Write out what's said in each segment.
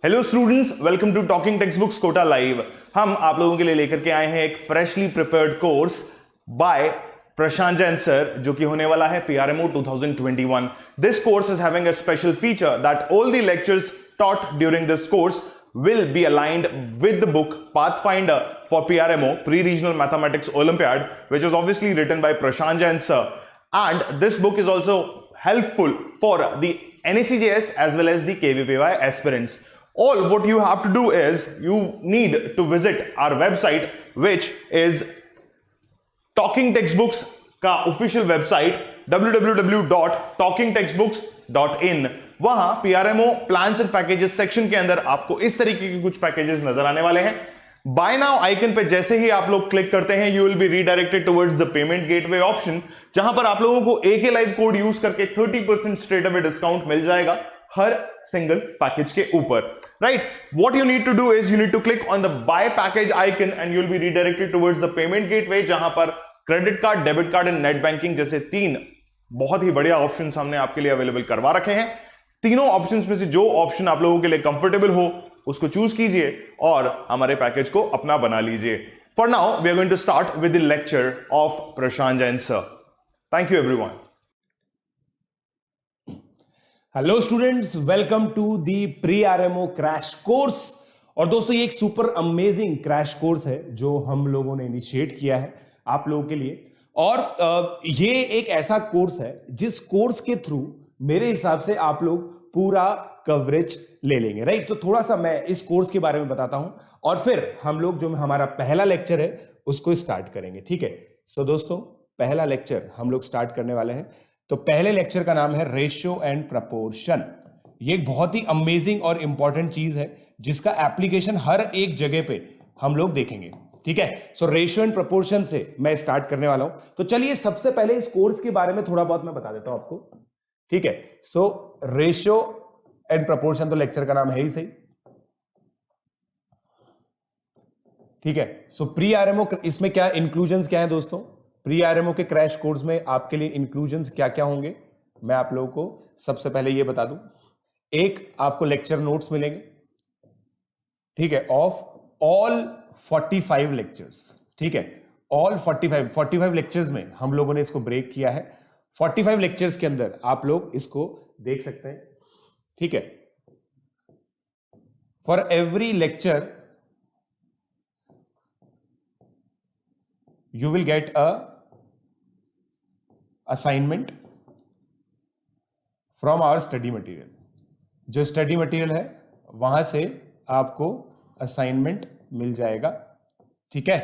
Hello students, welcome to talking textbooks Kota live. हम आप लोगों के लिए लेकर के आए हैं एक फ्रेशली प्रिपेयर्ड कोर्स बाय प्रशांत जैन सर, जो कि होने वाला है पीआरएमओ 2021। This course is having a special feature that all the lectures taught during this course will be aligned with the book Pathfinder for PRMO Pre-Regional Mathematics Olympiad, which is obviously written by Prashant Jain sir. And this book is also helpful for the NACJS as well as the KVPY aspirants. All what you have to do is you need to visit our website, which is talking textbooks का official website www.talkingtextbooks.in। वहां पीआरएमओ plans and packages section के अंदर आपको इस तरीके के कुछ packages नजर आने वाले हैं। बाय नाउ आइकन पे जैसे ही आप लोग क्लिक करते हैं, you will be redirected towards the payment gateway option, जहां पर आप लोगों को AK लाइव कोड यूज करके 30% स्ट्रेट अवे डिस्काउंट मिल जाएगा हर सिंगल पैकेज के ऊपर। Right, what you need to do is you need to click on the buy package icon and you will be redirected towards the payment gateway, जहां पर credit card, debit card and net banking जैसे 3 बहुत ही बढ़िया options हमने आपके लिए available करवा रखे हैं। तीनों ऑप्शंस में से जो ऑप्शन आप लोगों के लिए कंफर्टेबल हो उसको चूज कीजिए और हमारे पैकेज को अपना बना लीजिए। For now we are going to start with the lecture of Prashant Jain sir. Thank you everyone. Hello students, welcome to the pre RMO crash course. और दोस्तों, ये एक सुपर अमेजिंग क्रैश कोर्स है जो हम लोगों ने इनिशिएट किया है आप लोगों के लिए। और ये एक ऐसा कोर्स है जिस कोर्स के थ्रू मेरे हिसाब से आप लोग पूरा कवरेज ले लेंगे। राइट, तो थोड़ा सा मैं इस कोर्स के बारे में बताता हूं और फिर हम लोग जो हमारा पहला लेक्चर है उसको स्टार्ट करेंगे। ठीक है, सो दोस्तों, पहला लेक्चर हम लोग स्टार्ट करने वाले हैं। तो पहले लेक्चर का नाम है रेशियो एंड प्रपोर्शन। ये एक बहुत ही अमेजिंग और इंपॉर्टेंट चीज है जिसका एप्लीकेशन हर एक जगह पे हम लोग देखेंगे। ठीक है, सो रेशियो एंड प्रपोर्शन से मैं स्टार्ट करने वाला हूं। तो चलिए सबसे पहले इस कोर्स के बारे में थोड़ा बहुत मैं बता देता हूं आपको। ठीक है, सो रेशियो एंड प्रपोर्शन तो लेक्चर का नाम है ही सही। ठीक है, सो प्री आरएमओ इसमें क्या इंक्लूजन्स क्या है दोस्तों? प्री आरएमओ के क्रैश कोर्स में आपके लिए इंक्लूजन्स क्या क्या होंगे मैं आप लोगों को सबसे पहले ये बता दूं। एक, आपको लेक्चर नोट्स मिलेंगे। ठीक है, ऑफ ऑल 45 लेक्चर्स। ठीक है, ऑल 45 लेक्चर्स में हम लोगों ने इसको ब्रेक किया है। 45 लेक्चर्स के अंदर आप लोग इसको देख सकते हैं। ठीक है, for every lecture you will get a assignment from our study material। जो स्टडी मटेरियल है वहां से आपको असाइनमेंट मिल जाएगा। ठीक है,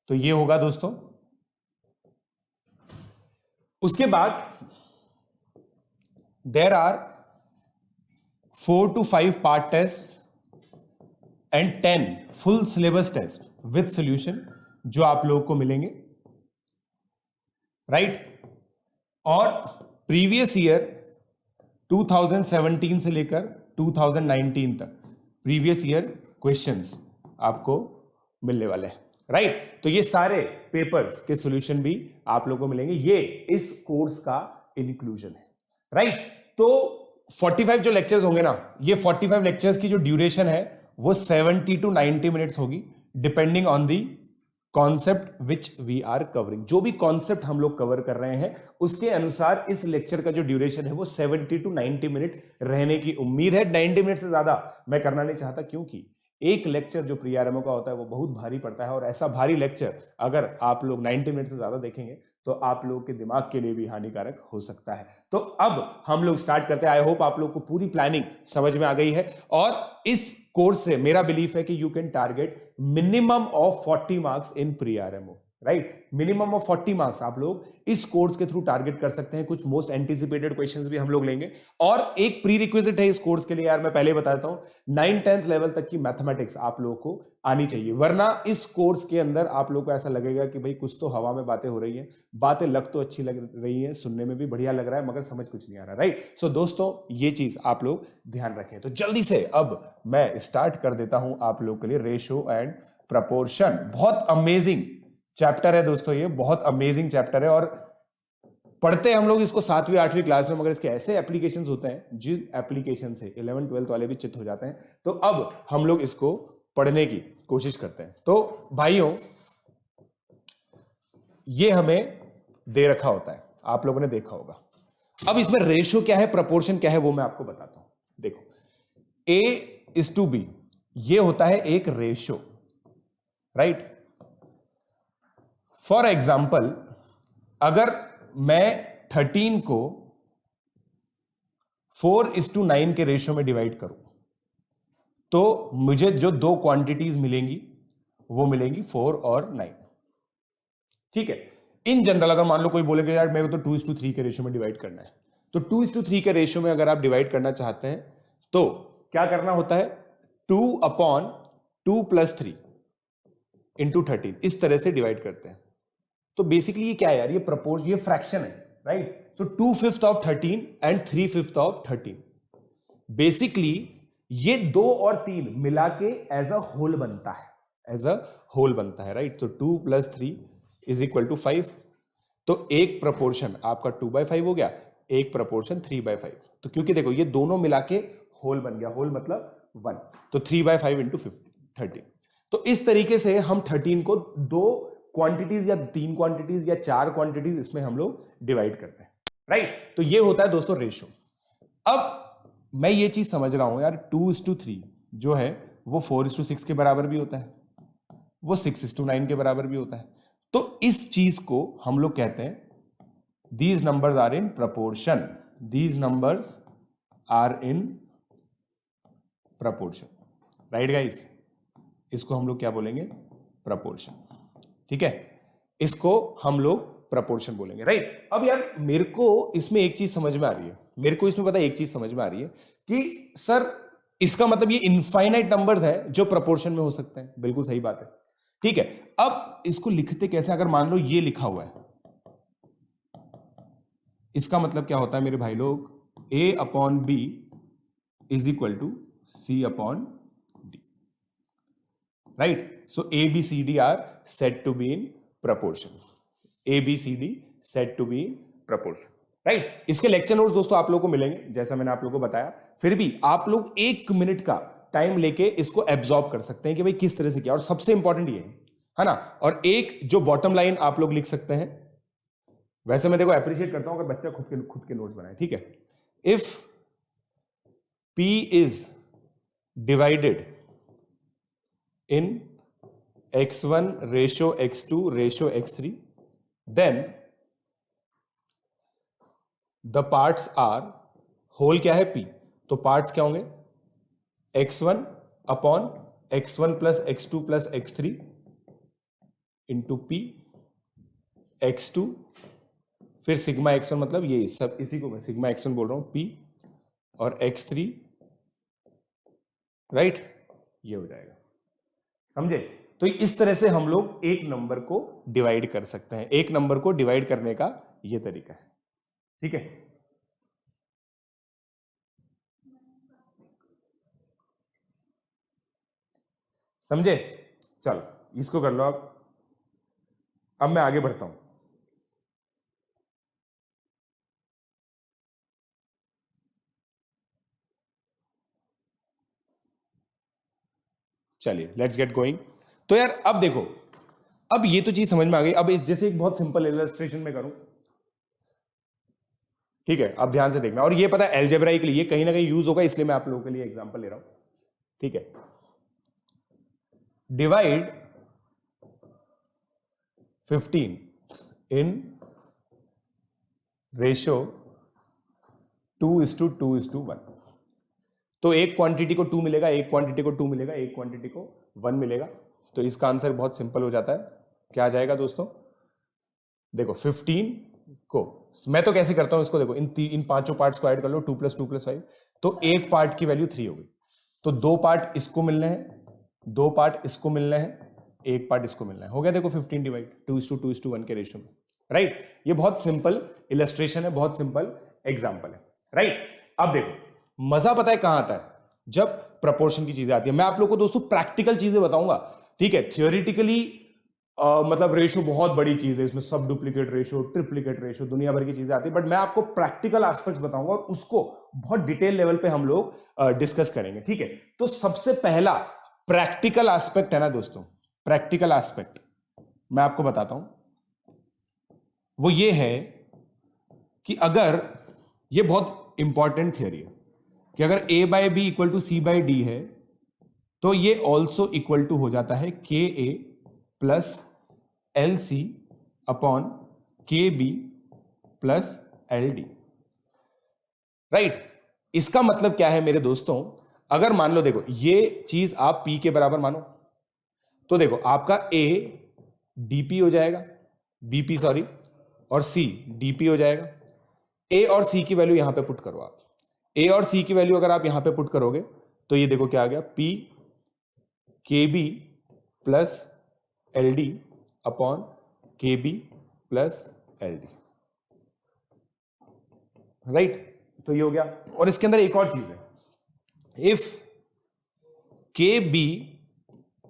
तो ये होगा दोस्तों। उसके बाद there are 4 to 5 part test and 10 full syllabus test with solution जो आप लोगों को मिलेंगे। राइट, और प्रीवियस ईयर 2017 से लेकर 2019 तक प्रीवियस ईयर क्वेश्चंस आपको मिलने वाले हैं। राइट, तो ये सारे पेपर्स के सॉल्यूशन भी आप लोगों को मिलेंगे। ये इस कोर्स का इंक्लूजन है। राइट, तो 45 जो लेक्चर्स होंगे ना, ये 45 लेक्चर्स की जो ड्यूरेशन है वो 70 to 90 मिनट्स होगी, depending on the concept which we are covering. जो भी कॉन्सेप्ट हम लोग कवर कर रहे हैं उसके अनुसार इस लेक्चर का जो ड्यूरेशन है वो 70 to 90 मिनट रहने की उम्मीद है। 90 मिनट से ज्यादा मैं करना नहीं चाहता, क्योंकि एक लेक्चर जो प्री आरएमओ का होता है वो बहुत भारी पड़ता है, और ऐसा भारी लेक्चर अगर आप लोग 90 मिनट से ज्यादा देखेंगे तो आप लोगों के दिमाग के लिए भी हानिकारक हो सकता है। तो अब हम लोग स्टार्ट करते हैं। आई होप आप लोग को पूरी प्लानिंग समझ में आ गई है, और इस कोर्स से मेरा बिलीफ है कि you can target minimum of 40 marks in pre RMO. Right, minimum of 40 marks आप लोग इस कोर्स के थ्रू टारगेट कर सकते हैं। कुछ मोस्ट एंटिसिपेटेड क्वेश्चंस भी हम लोग लेंगे, और एक प्री रिक्विजिट है इस कोर्स के लिए यार, मैं पहले बताता हूं, 9th-10th लेवल तक की मैथमेटिक्स आप लोगों को आनी चाहिए। वरना इस कोर्स के अंदर आप लोगों को ऐसा लगेगा कि भाई कुछ तो हवा में बातें हो रही हैं, बातें लग तो अच्छी लग रही हैं, सुनने में भी बढ़िया लग रहा है, मगर समझ कुछ नहीं आ रहा। राइट, सो दोस्तों, ये चीज आप लोग ध्यान रखें। तो जल्दी से अब मैं स्टार्ट कर देता हूं आप लोग के लिए रेशियो एंड प्रपोर्शन। बहुत अमेजिंग चैप्टर है दोस्तों, ये बहुत अमेजिंग चैप्टर है, और पढ़ते हैं हम लोग इसको 7वीं 8वीं क्लास में, मगर इसके ऐसे एप्लीकेशंस होते हैं जिन एप्लीकेशन से 11 12 वाले भी चित हो जाते हैं। तो अब हम लोग इसको पढ़ने की कोशिश करते हैं। तो भाइयों, ये हमें दे रखा होता है, आप लोगों ने देखा होगा। अब इसमें रेशियो क्या है, प्रपोर्शन क्या है, वो मैं आपको बताता हूं। देखो, A:B ये होता है एक रेशियो, राइट। फॉर एग्जाम्पल, अगर मैं 13 को 4:9 के रेशियो में डिवाइड करूं, तो मुझे जो दो क्वांटिटीज मिलेंगी वो मिलेंगी 4 और 9, ठीक है। इन जनरल अगर मान लो कोई बोले कि यार मेरे को तो 2:3 के रेशियो में डिवाइड करना है, तो 2:3 के रेशियो में अगर आप डिवाइड करना चाहते हैं तो क्या करना होता है, 2/2 + 3 × 13, इस तरह से डिवाइड करते हैं। तो बेसिकली ये क्या है यार, ये प्रपोर्शन, ये फ्रैक्शन है, right. So 2/5 of 13 and 3/5 of 13, basically ये 2 और 3 मिला के एज अ होल बनता है, एज अ होल बनता है, राइट। तो 2 + 3 = 5। तो एक प्रपोर्शन आपका 2/5 हो गया, एक प्रपोर्शन 3/5। तो क्योंकि देखो ये दोनों मिला के होल बन गया, होल मतलब 1, तो 3/5 × 13। तो इस तरीके से हम 13 को 2 क्वांटिटीज या 3 क्वांटिटीज या 4 क्वांटिटीज इसमें हम लोग डिवाइड करते हैं, राइट। तो ये होता है दोस्तों रेशियो। अब मैं ये चीज समझ रहा हूं यार, 2:3 जो है वो 4:6 के बराबर भी होता है, वो 6:9 के बराबर भी होता है। तो इस चीज को हम लोग कहते हैं these numbers are in proportion, these numbers are in proportion, right guys। इसको हम लोग क्या बोलेंगे, प्रपोर्शन, ठीक है। इसको हम लोग प्रपोर्शन बोलेंगे, राइट। अब यार मेरे को इसमें एक चीज समझ में आ रही है, मेरे को इसमें पता है एक चीज समझ में आ रही है कि सर इसका मतलब ये इनफाइनाइट नंबर्स है जो प्रपोर्शन में हो सकते हैं। बिल्कुल सही बात है, ठीक है। अब इसको लिखते कैसे, अगर मान लो ये लिखा हुआ है, इसका मतलब क्या होता है मेरे भाई लोग, A/B = C/D, right. So ABCD are said to be in proportion, ABCD said to be in proportion, right. इसके लेक्चर नोट्स दोस्तों आप लोगों को मिलेंगे, जैसा मैंने आप लोगों को बताया। फिर भी आप लोग 1 मिनट का टाइम लेके इसको एब्जॉर्ब कर सकते हैं कि भाई किस तरह से किया, और सबसे इंपॉर्टेंट ये है ना। और एक जो बॉटम लाइन आप लोग लिख सकते हैं, वैसे मैं देखो अप्रिशिएट करता हूं अगर बच्चा खुद के नोट्स बनाए, ठीक है। If P is divided in x1 ratio x2 ratio x3, then the parts are, whole क्या है P, तो पार्ट्स क्या होंगे, x1 upon x1 + x2 + x3 into P, x2 फिर सिग्मा x1, मतलब ये सब इसी को मैं सिग्मा x1 बोल रहा हूं, P और x3, राइट। ये हो जाएगा, समझे। तो इस तरह से हम लोग एक नंबर को डिवाइड कर सकते हैं, एक नंबर को डिवाइड करने का ये तरीका है, ठीक है। समझे, चलो इसको कर लो आप। अब मैं आगे बढ़ता हूं। चलिए लेट्स गेट गोइंग। तो यार अब देखो, अब ये तो चीज समझ में आ गई। अब इस जैसे एक बहुत सिंपल इलस्ट्रेशन में करूं, ठीक है। अब ध्यान से देखना, और ये पता है अलजेब्रा के लिए कहीं ना कहीं यूज होगा, इसलिए मैं आप लोगों के लिए एग्जांपल ले रहा हूं, ठीक है। Divide 15 in ratio 2:2:1। तो एक क्वांटिटी को 2 मिलेगा, एक क्वांटिटी को 2 मिलेगा, एक क्वांटिटी को 1 मिलेगा। तो इसका आंसर बहुत सिंपल हो जाता है, क्या आ जाएगा दोस्तों, देखो 15 को मैं तो कैसे करता हूं इसको, देखो इन पांचों पार्ट्स को ऐड कर लो, 2 + 2 + 5, तो एक पार्ट की वैल्यू 3 हो गई। तो 2 पार्ट इसको मिलने हैं, 2 पार्ट इसको मिलने हैं, एक पार्ट इसको मिलना है, हो गया देखो 15 डिवाइड 2:2:1 के रेशियो में, राइट। ये बहुत सिंपल इलस्ट्रेशन है, बहुत सिंपल एग्जांपल है, राइट। अब देखो मजा पता है कहां आता है, जब प्रपोर्शन की चीजें आती है। मैं आप लोगों को दोस्तों प्रैक्टिकल चीजें बताऊंगा, ठीक है। थियोरिटिकली मतलब रेशो बहुत बड़ी चीज है, इसमें सब डुप्लीकेट रेशो, ट्रिप्लीकेट रेशो, दुनिया भर की चीजें आती है, बट मैं आपको प्रैक्टिकल एस्पेक्ट्स बताऊंगा और उसको बहुत डिटेल लेवल पे हम लोग डिस्कस करेंगे, ठीक है। तो सबसे पहला प्रैक्टिकल एस्पेक्ट है ना दोस्तों, प्रैक्टिकल एस्पेक्ट मैं आपको बताता हूं, वो ये है कि अगर, ये बहुत इंपॉर्टेंट थियरी है कि अगर a by B equal to C by D है तो ये ऑल्सो इक्वल टू हो जाता है K A plus L C upon K B plus L D, right. इसका मतलब क्या है मेरे दोस्तों, अगर मान लो देखो ये चीज आप P के बराबर मानो तो देखो आपका A dP हो जाएगा, VP सॉरी, और C dP हो जाएगा। A और C की वैल्यू यहां पे पुट करो आप, A और C की वैल्यू अगर आप यहां पे पुट करोगे तो ये देखो क्या आ गया, P KB plus L D upon K B plus L D, right. तो ये हो गया, और इसके अंदर एक और चीज है, if K B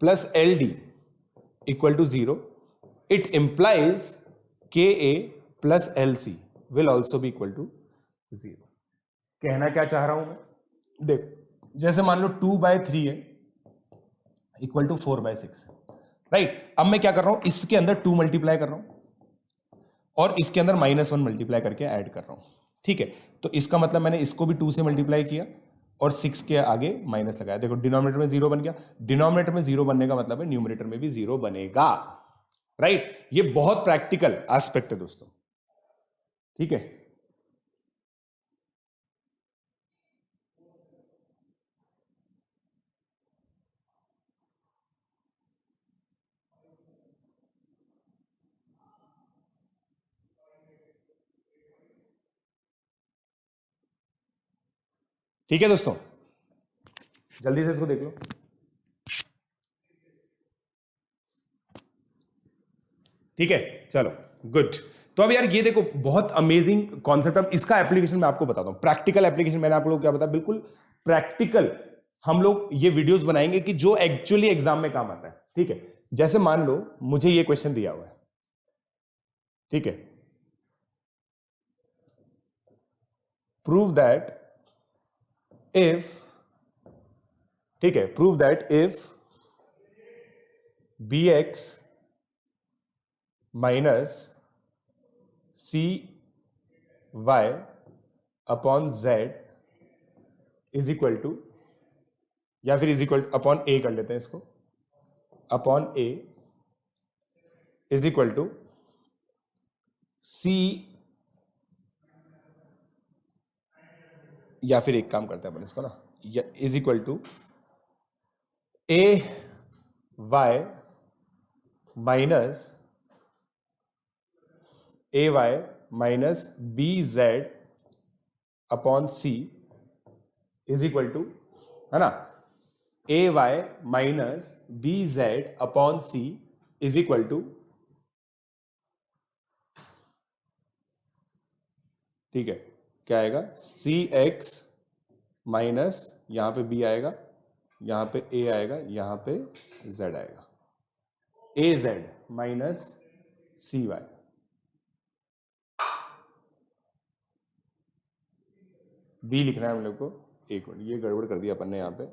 plus L D equal to 0 it implies K A plus L C will also be equal to 0। कहना क्या चाह रहा हूं मैं, देखो जैसे मान लो 2/3 है इक्वल टू 4/6 है, राइट। अब मैं क्या कर रहा हूं, इसके अंदर 2 मल्टीप्लाई कर रहा हूं और इसके अंदर -1 मल्टीप्लाई करके ऐड कर रहा हूं, ठीक है। तो इसका मतलब मैंने इसको भी 2 से मल्टीप्लाई किया और 6 के आगे माइनस लगाया, देखो डिनोमिनेटर में 0 बन गया। डिनोमिनेटर में 0 बनने का मतलब है न्यूमरेटर में भी 0 बनेगा, राइट। ये बहुत प्रैक्टिकल एस्पेक्ट है दोस्तों, ठीक है। ठीक है दोस्तों, जल्दी से इसको देख लो। ठीक है, चलो गुड। तो अब यार ये देखो बहुत अमेजिंग कॉन्सेप्ट, अब इसका एप्लीकेशन मैं आपको बताता हूं, प्रैक्टिकल एप्लीकेशन मैंने आप लोगों को क्या बताया, बिल्कुल प्रैक्टिकल हम लोग ये वीडियोस बनाएंगे कि जो एक्चुअली एग्जाम में काम आता है, ठीक है। जैसे मान लो मुझे ये क्वेश्चन दिया हुआ है, ठीक है, प्रूव दैट इफ, ठीक है, prove that if bx minus C Y upon Z is equal to, या फिर इज इक्वल अपॉन ए कर लेते हैं इसको, upon A is equal to C, या फिर एक काम करते हैं अपन इसको ना, is equal to A Y minus A Y minus B Z upon C is equal to, है ना, A Y minus B Z upon C is equal to, ठीक है, क्या आएगा, सी एक्स माइनस, यहां पे बी आएगा, यहां पे ए आएगा, यहां पे जेड आएगा, ए Z minus C Y. B लिखना है हम लोग को, एक मिनट ये गड़बड़ कर दिया अपन ने, यहां पे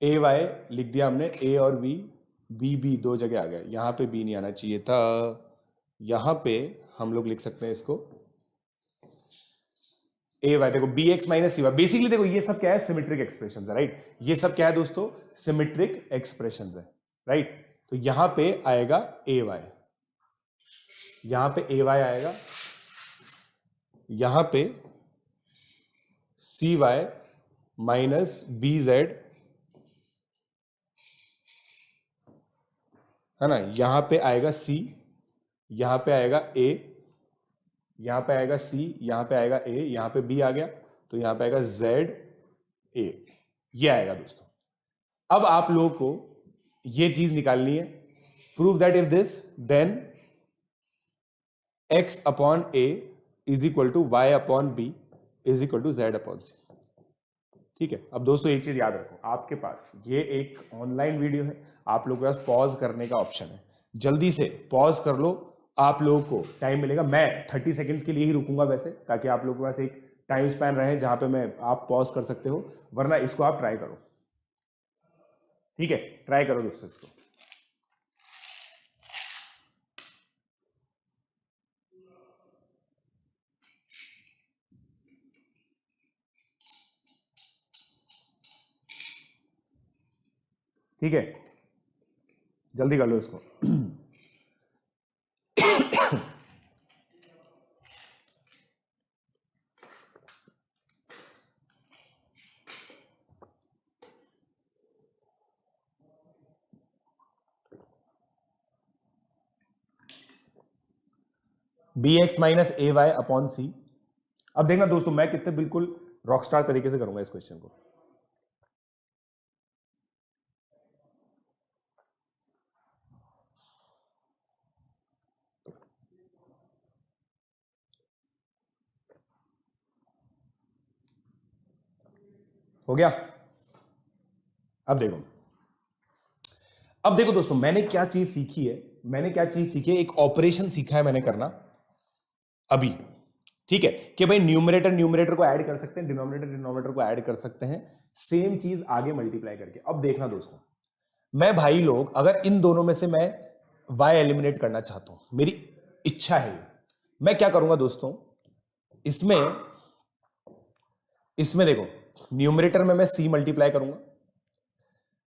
ए वाई लिख दिया हमने, ए और बी, बी बी दो जगह आ गया, यहां पे बी नहीं आना चाहिए था, यहां पे हम लोग लिख सकते हैं इसको ए वाई, देखो B x minus C Y, basically देखो ये सब क्या है, सिमेट्रिक एक्सप्रेशन है, राइट। ये सब क्या है दोस्तों, सिमेट्रिक एक्सप्रेशन है, राइट। तो यहां पे आएगा ए वाई, यहां पे ए वाई आएगा, यहां पे सी वाई माइनस बी जेड, है ना, यहां पे आएगा सी, यहां पे आएगा ए, यहां पे आएगा सी, यहां पे आएगा ए, यहां पे बी आ गया, तो यहां पे आएगा जेड ए, ये आएगा दोस्तों। अब आप लोगों को ये चीज निकालनी है, prove that if this then X upon A is equal to Y upon B is equal to Z upon C, ठीक है। अब दोस्तों एक चीज याद रखो, आपके पास ये एक ऑनलाइन वीडियो है, आप लोगों के पास पॉज करने का ऑप्शन है, जल्दी से पॉज कर लो, आप लोगों को टाइम मिलेगा। मैं 30 सेकंड्स के लिए ही रुकूंगा वैसे, ताकि आप लोगों के पास एक टाइम स्पैन रहे जहां पे मैं आप पॉज कर सकते हो, वरना इसको आप ट्राई करो। ठीक है, ट्राई करो दोस्तों इसको। ठीक है, जल्दी कर लो इसको। B x minus A Y upon सी। अब देखना दोस्तों, मैं कितने बिल्कुल रॉकस्टार तरीके से करूंगा इस क्वेश्चन को। हो गया। अब देखो दोस्तों, मैंने क्या चीज सीखी है, एक ऑपरेशन सीखा है मैंने करना अभी। ठीक है, कि भाई न्यूमरेटर न्यूमरेटर को ऐड कर सकते हैं, डिनोमिनेटर डिनोमिनेटर को ऐड कर सकते हैं, सेम चीज आगे मल्टीप्लाई करके। अब देखना दोस्तों, मैं भाई लोग अगर इन दोनों में से मैं y एलिमिनेट करना चाहता हूं, मेरी इच्छा है, मैं क्या करूंगा दोस्तों, इसमें देखो, न्यूमरेटर में मैं c मल्टीप्लाई करूंगा,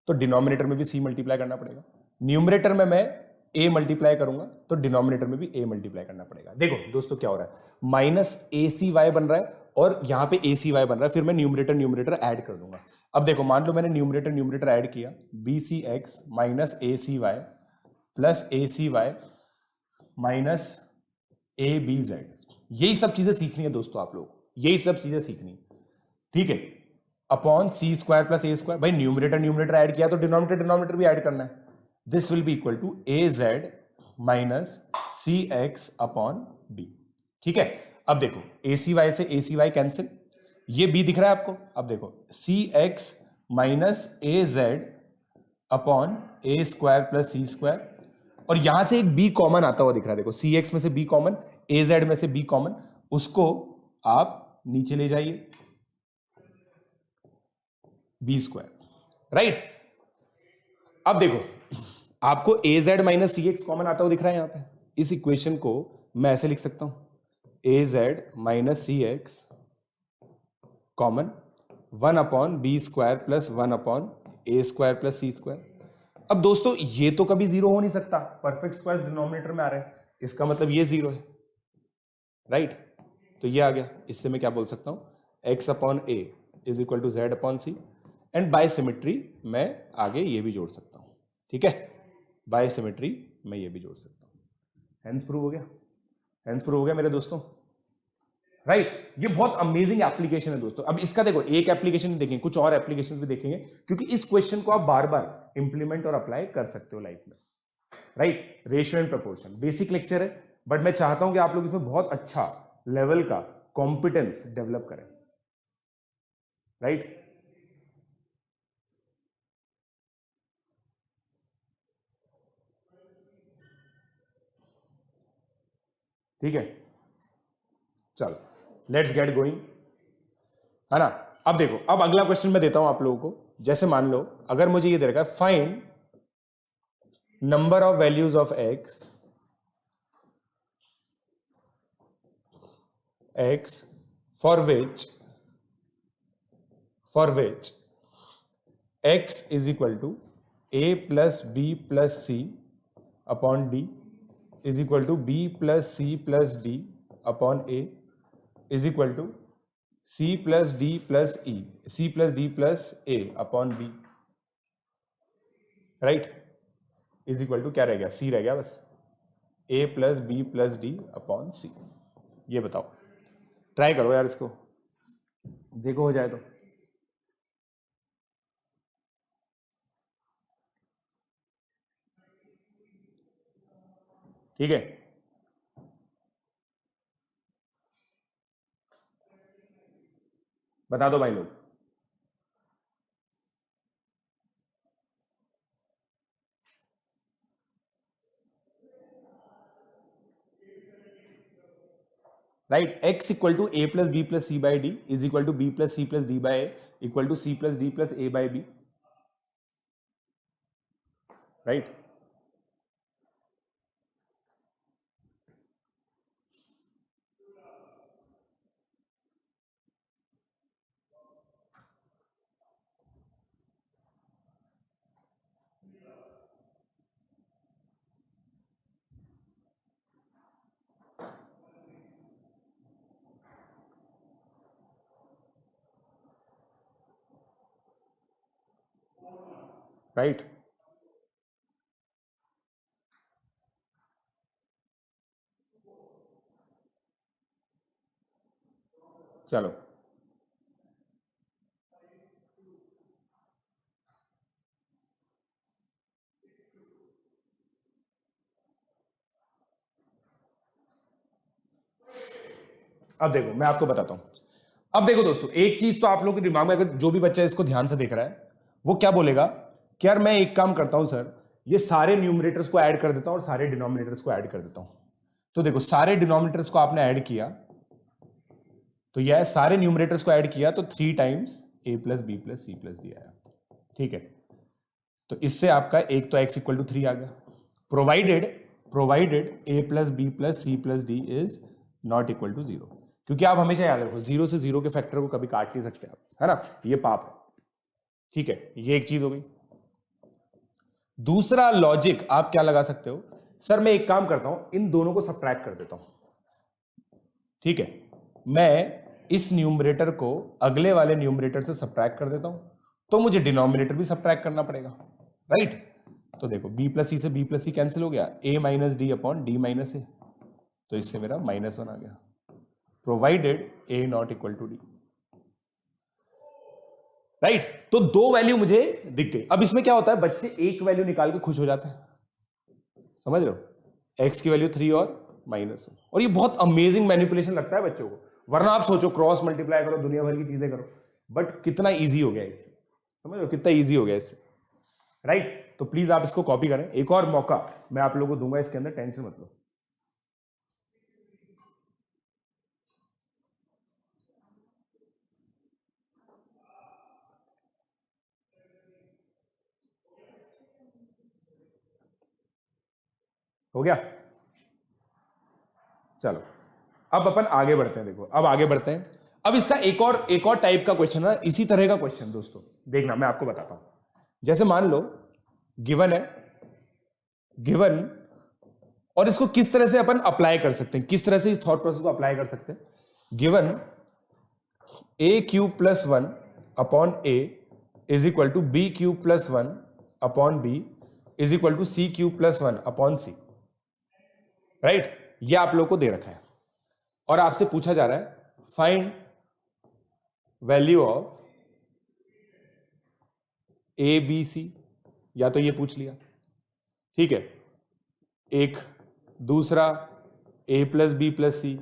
तो डिनोमिनेटर में भी c मल्टीप्लाई करना पड़ेगा। न्यूमरेटर में मैं a मल्टीप्लाई करूंगा, तो डिनोमिनेटर में भी a मल्टीप्लाई करना पड़ेगा। देखो दोस्तों क्या हो रहा है, माइनस ए सी वाई बन रहा है और यहां पे ए सी वाई बन रहा है, फिर मैं न्यूमरेटर न्यूमरेटर ऐड कर दूंगा। अब देखो, मान लो मैंने न्यूमरेटर न्यूमरेटर ऐड किया, B C X minus A C Y plus A C Y minus A B Z. यही सब चीजें सीखनी है दोस्तों, आप लोग यही सब चीजें सीखनी। ठीक है, upon C square plus A square, भाई न्यूमरेटर न्यूमरेटर ऐड किया तो डिनोमिनेटर डिनोमिनेटर भी ऐड करना है। This will be equal to A Z minus C X upon B. ठीक है, अब देखो ए सी वाई से ए सी वाई कैंसिल, ये बी दिख रहा है आपको। अब देखो C X minus A Z upon A square plus C square, और यहां से एक बी कॉमन आता हुआ दिख रहा है। देखो सी एक्स में से बी कॉमन, ए जेड में से बी कॉमन, उसको आप नीचे ले जाइए, बी स्क्वायर। राइट, अब देखो आपको ए Z minus C X common आता हुआ दिख रहा है यहां पे। इस इक्वेशन को मैं ऐसे लिख सकता हूं, A Z minus C X common 1 upon B square plus 1 upon A square plus C square. अब दोस्तों ये तो कभी जीरो हो नहीं सकता, परफेक्ट स्क्वायर डिनोमिनेटर में आ रहे हैं, इसका मतलब ये जीरो है। राइट, तो ये आ गया। इससे मैं क्या बोल सकता हूं, x upon A is equal to Z upon c, and by symmetry मैं आगे ये भी जोड़ सकता हूं। ठीक है, बाय सिमेट्री मैं ये भी जोड़ सकता हूं। हेंस प्रूव हो गया, हेंस प्रूव हो गया मेरे दोस्तों। राइट, ये बहुत अमेजिंग एप्लीकेशन है दोस्तों। अब इसका देखो, एक एप्लीकेशन देखेंगे, कुछ और एप्लीकेशंस भी देखेंगे, क्योंकि इस क्वेश्चन को आप बार बार इंप्लीमेंट और अप्लाई कर सकते हो लाइफ में। Right, ratio and proportion basic lecture है, बट मैं चाहता हूं कि आप लोग इसमें बहुत अच्छा लेवल का कॉम्पिटेंस डेवलप करें। राइट, ठीक है, चलो लेट्स गेट गोइंग, है ना। अब देखो, अब अगला क्वेश्चन मैं देता हूं आप लोगों को। जैसे मान लो अगर मुझे ये दे रखा है, find number of values of X for which x is equal to a plus B plus C upon D is equal to B plus C plus D upon A is equal to C plus D plus E, C plus D plus A upon B. Right, is equal to क्या रह गया, C रह गया बस, A plus B plus D upon C. ये बताओ, try करो यार इसको, देखो हो जाए तो। ठीक है, बता दो भाई लोग। Right, x equal to a plus B plus c by d is equal to B plus C plus d by a equal to C plus D plus a by b, right. Right, चलो अब देखो मैं आपको बताता हूं। अब देखो दोस्तों, एक चीज तो आप लोगों के दिमाग में, अगर जो भी बच्चा इसको ध्यान से देख रहा है वो क्या बोलेगा कि यार मैं एक काम करता हूं सर, ये सारे न्यूमरेटर्स को ऐड कर देता हूं और सारे डिनोमिनेटर्स को ऐड कर देता हूं। तो देखो सारे डिनोमिनेटर्स को आपने ऐड किया तो यह सारे न्यूमरेटर्स को ऐड किया तो 3 times a plus B plus C plus d आया, ठीक है। तो इससे आपका एक तो x इक्वल टू 3 आ गया, provided a plus B plus C plus d is not equal to 0, क्योंकि आप हमेशा याद रखो 0 से 0 के फैक्टर को कभी काट नहीं सकते आप, है ना, ये पाप है, ठीक है। ये एक चीज हो गई। दूसरा लॉजिक आप क्या लगा सकते हो, सर मैं एक काम करता हूं, इन दोनों को सब्ट्रैक्ट कर देता हूं, ठीक है। मैं इस न्यूमरेटर को अगले वाले न्यूमरेटर से सब्ट्रैक्ट कर देता हूं, तो मुझे डिनोमिनेटर भी सब्ट्रैक्ट करना पड़ेगा, राइट। तो देखो b प्लस सी से b प्लस सी कैंसिल हो गया, a minus D upon D minus A, तो इससे मेरा -1 आ गया, provided a not equal to D, right. तो 2 वैल्यू मुझे दिख गई। अब इसमें क्या होता है, बच्चे एक वैल्यू निकाल के खुश हो जाते हैं, समझ रहे हो, x की वैल्यू 3 और -1, और ये बहुत अमेजिंग मैनिपुलेशन लगता है बच्चों को, वरना आप सोचो क्रॉस मल्टीप्लाई करो, दुनिया भर की चीजें करो, बट कितना इजी हो गया इससे, समझ रहे हो कितना इजी हो गया इससे, राइट। तो प्लीज आप इसको कॉपी करें, एक और मौका मैं आप लोगों को दूंगा इसके अंदर, टेंशन मत लो। हो गया, चलो अब अपन आगे बढ़ते हैं। देखो अब आगे बढ़ते हैं, अब इसका एक और टाइप का क्वेश्चन है, इसी तरह का क्वेश्चन दोस्तों, देखना मैं आपको बताता हूं। जैसे मान लो गिवन है, गिवन, और इसको किस तरह से अपन अप्लाई कर सकते हैं, किस तरह से इस थॉट प्रोसेस को अप्लाई कर सकते हैं। Given a cube plus 1 upon a is equal to b cube plus 1 upon b is equal to c cube plus 1 upon c, right. ये आप लोग को दे रखा है और आपसे पूछा जा रहा है find value of a b c, या तो ये पूछ लिया, ठीक है। एक दूसरा a प्लस बी प्लस सी,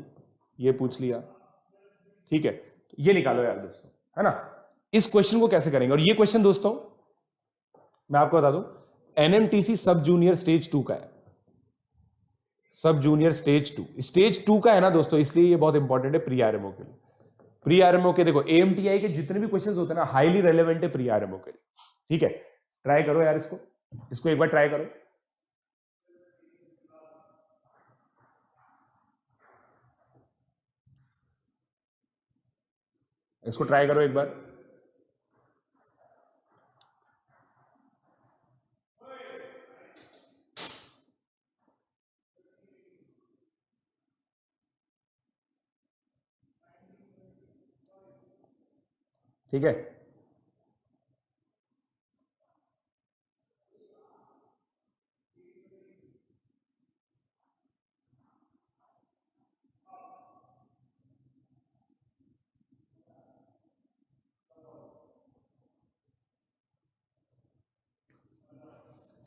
ये पूछ लिया, ठीक है। ये निकालो यार दोस्तों, है ना। इस क्वेश्चन को कैसे करेंगे, और ये क्वेश्चन दोस्तों मैं आपको बता दूं एनएमटीसी सब जूनियर स्टेज 2 का है, सब जूनियर स्टेज 2 का है ना दोस्तों, इसलिए ये बहुत इंपॉर्टेंट है प्री आरएमओ के लिए। प्री आरएमओ के देखो एएमटीआई के जितने भी क्वेश्चंस होते हैं ना, हाईली रेलेवेंट है प्री आरएमओ के लिए, ठीक है। ट्राई करो यार इसको एक बार ट्राई करो। इसको ट्राई करो एक बार। ठीक है,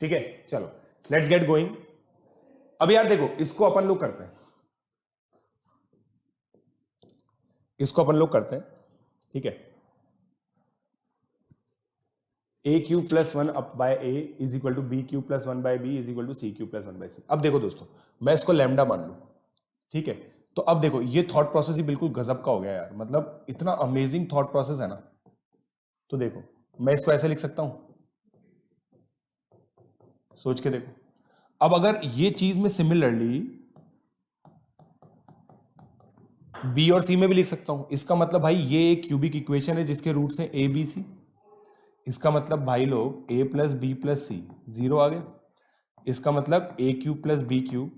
ठीक है, चलो लेट्स गेट गोइंग। अब यार देखो इसको अपन लोग करते हैं, ठीक है। a cube plus 1 up by a is equal to B cube plus 1 by B is equal to C cube plus 1 by C. अब देखो दोस्तों मैं इसको लैम्डा मान लूं, ठीक है। तो अब देखो ये थॉट प्रोसेस ही बिल्कुल गजब का हो गया यार, मतलब इतना अमेजिंग थॉट प्रोसेस है ना। तो देखो मैं इसको ऐसे लिख सकता हूं, सोच के देखो। अब अगर ये चीज में सिमिलरली बी और सी में भी लिख सकता हूं, इसका मतलब भाई ये एक क्यूबिक इक्वेशन है जिसके रूट्स हैं ए बी सी। इसका मतलब भाई लोग a plus B plus C 0 आ गया। इसका मतलब A cube plus B cube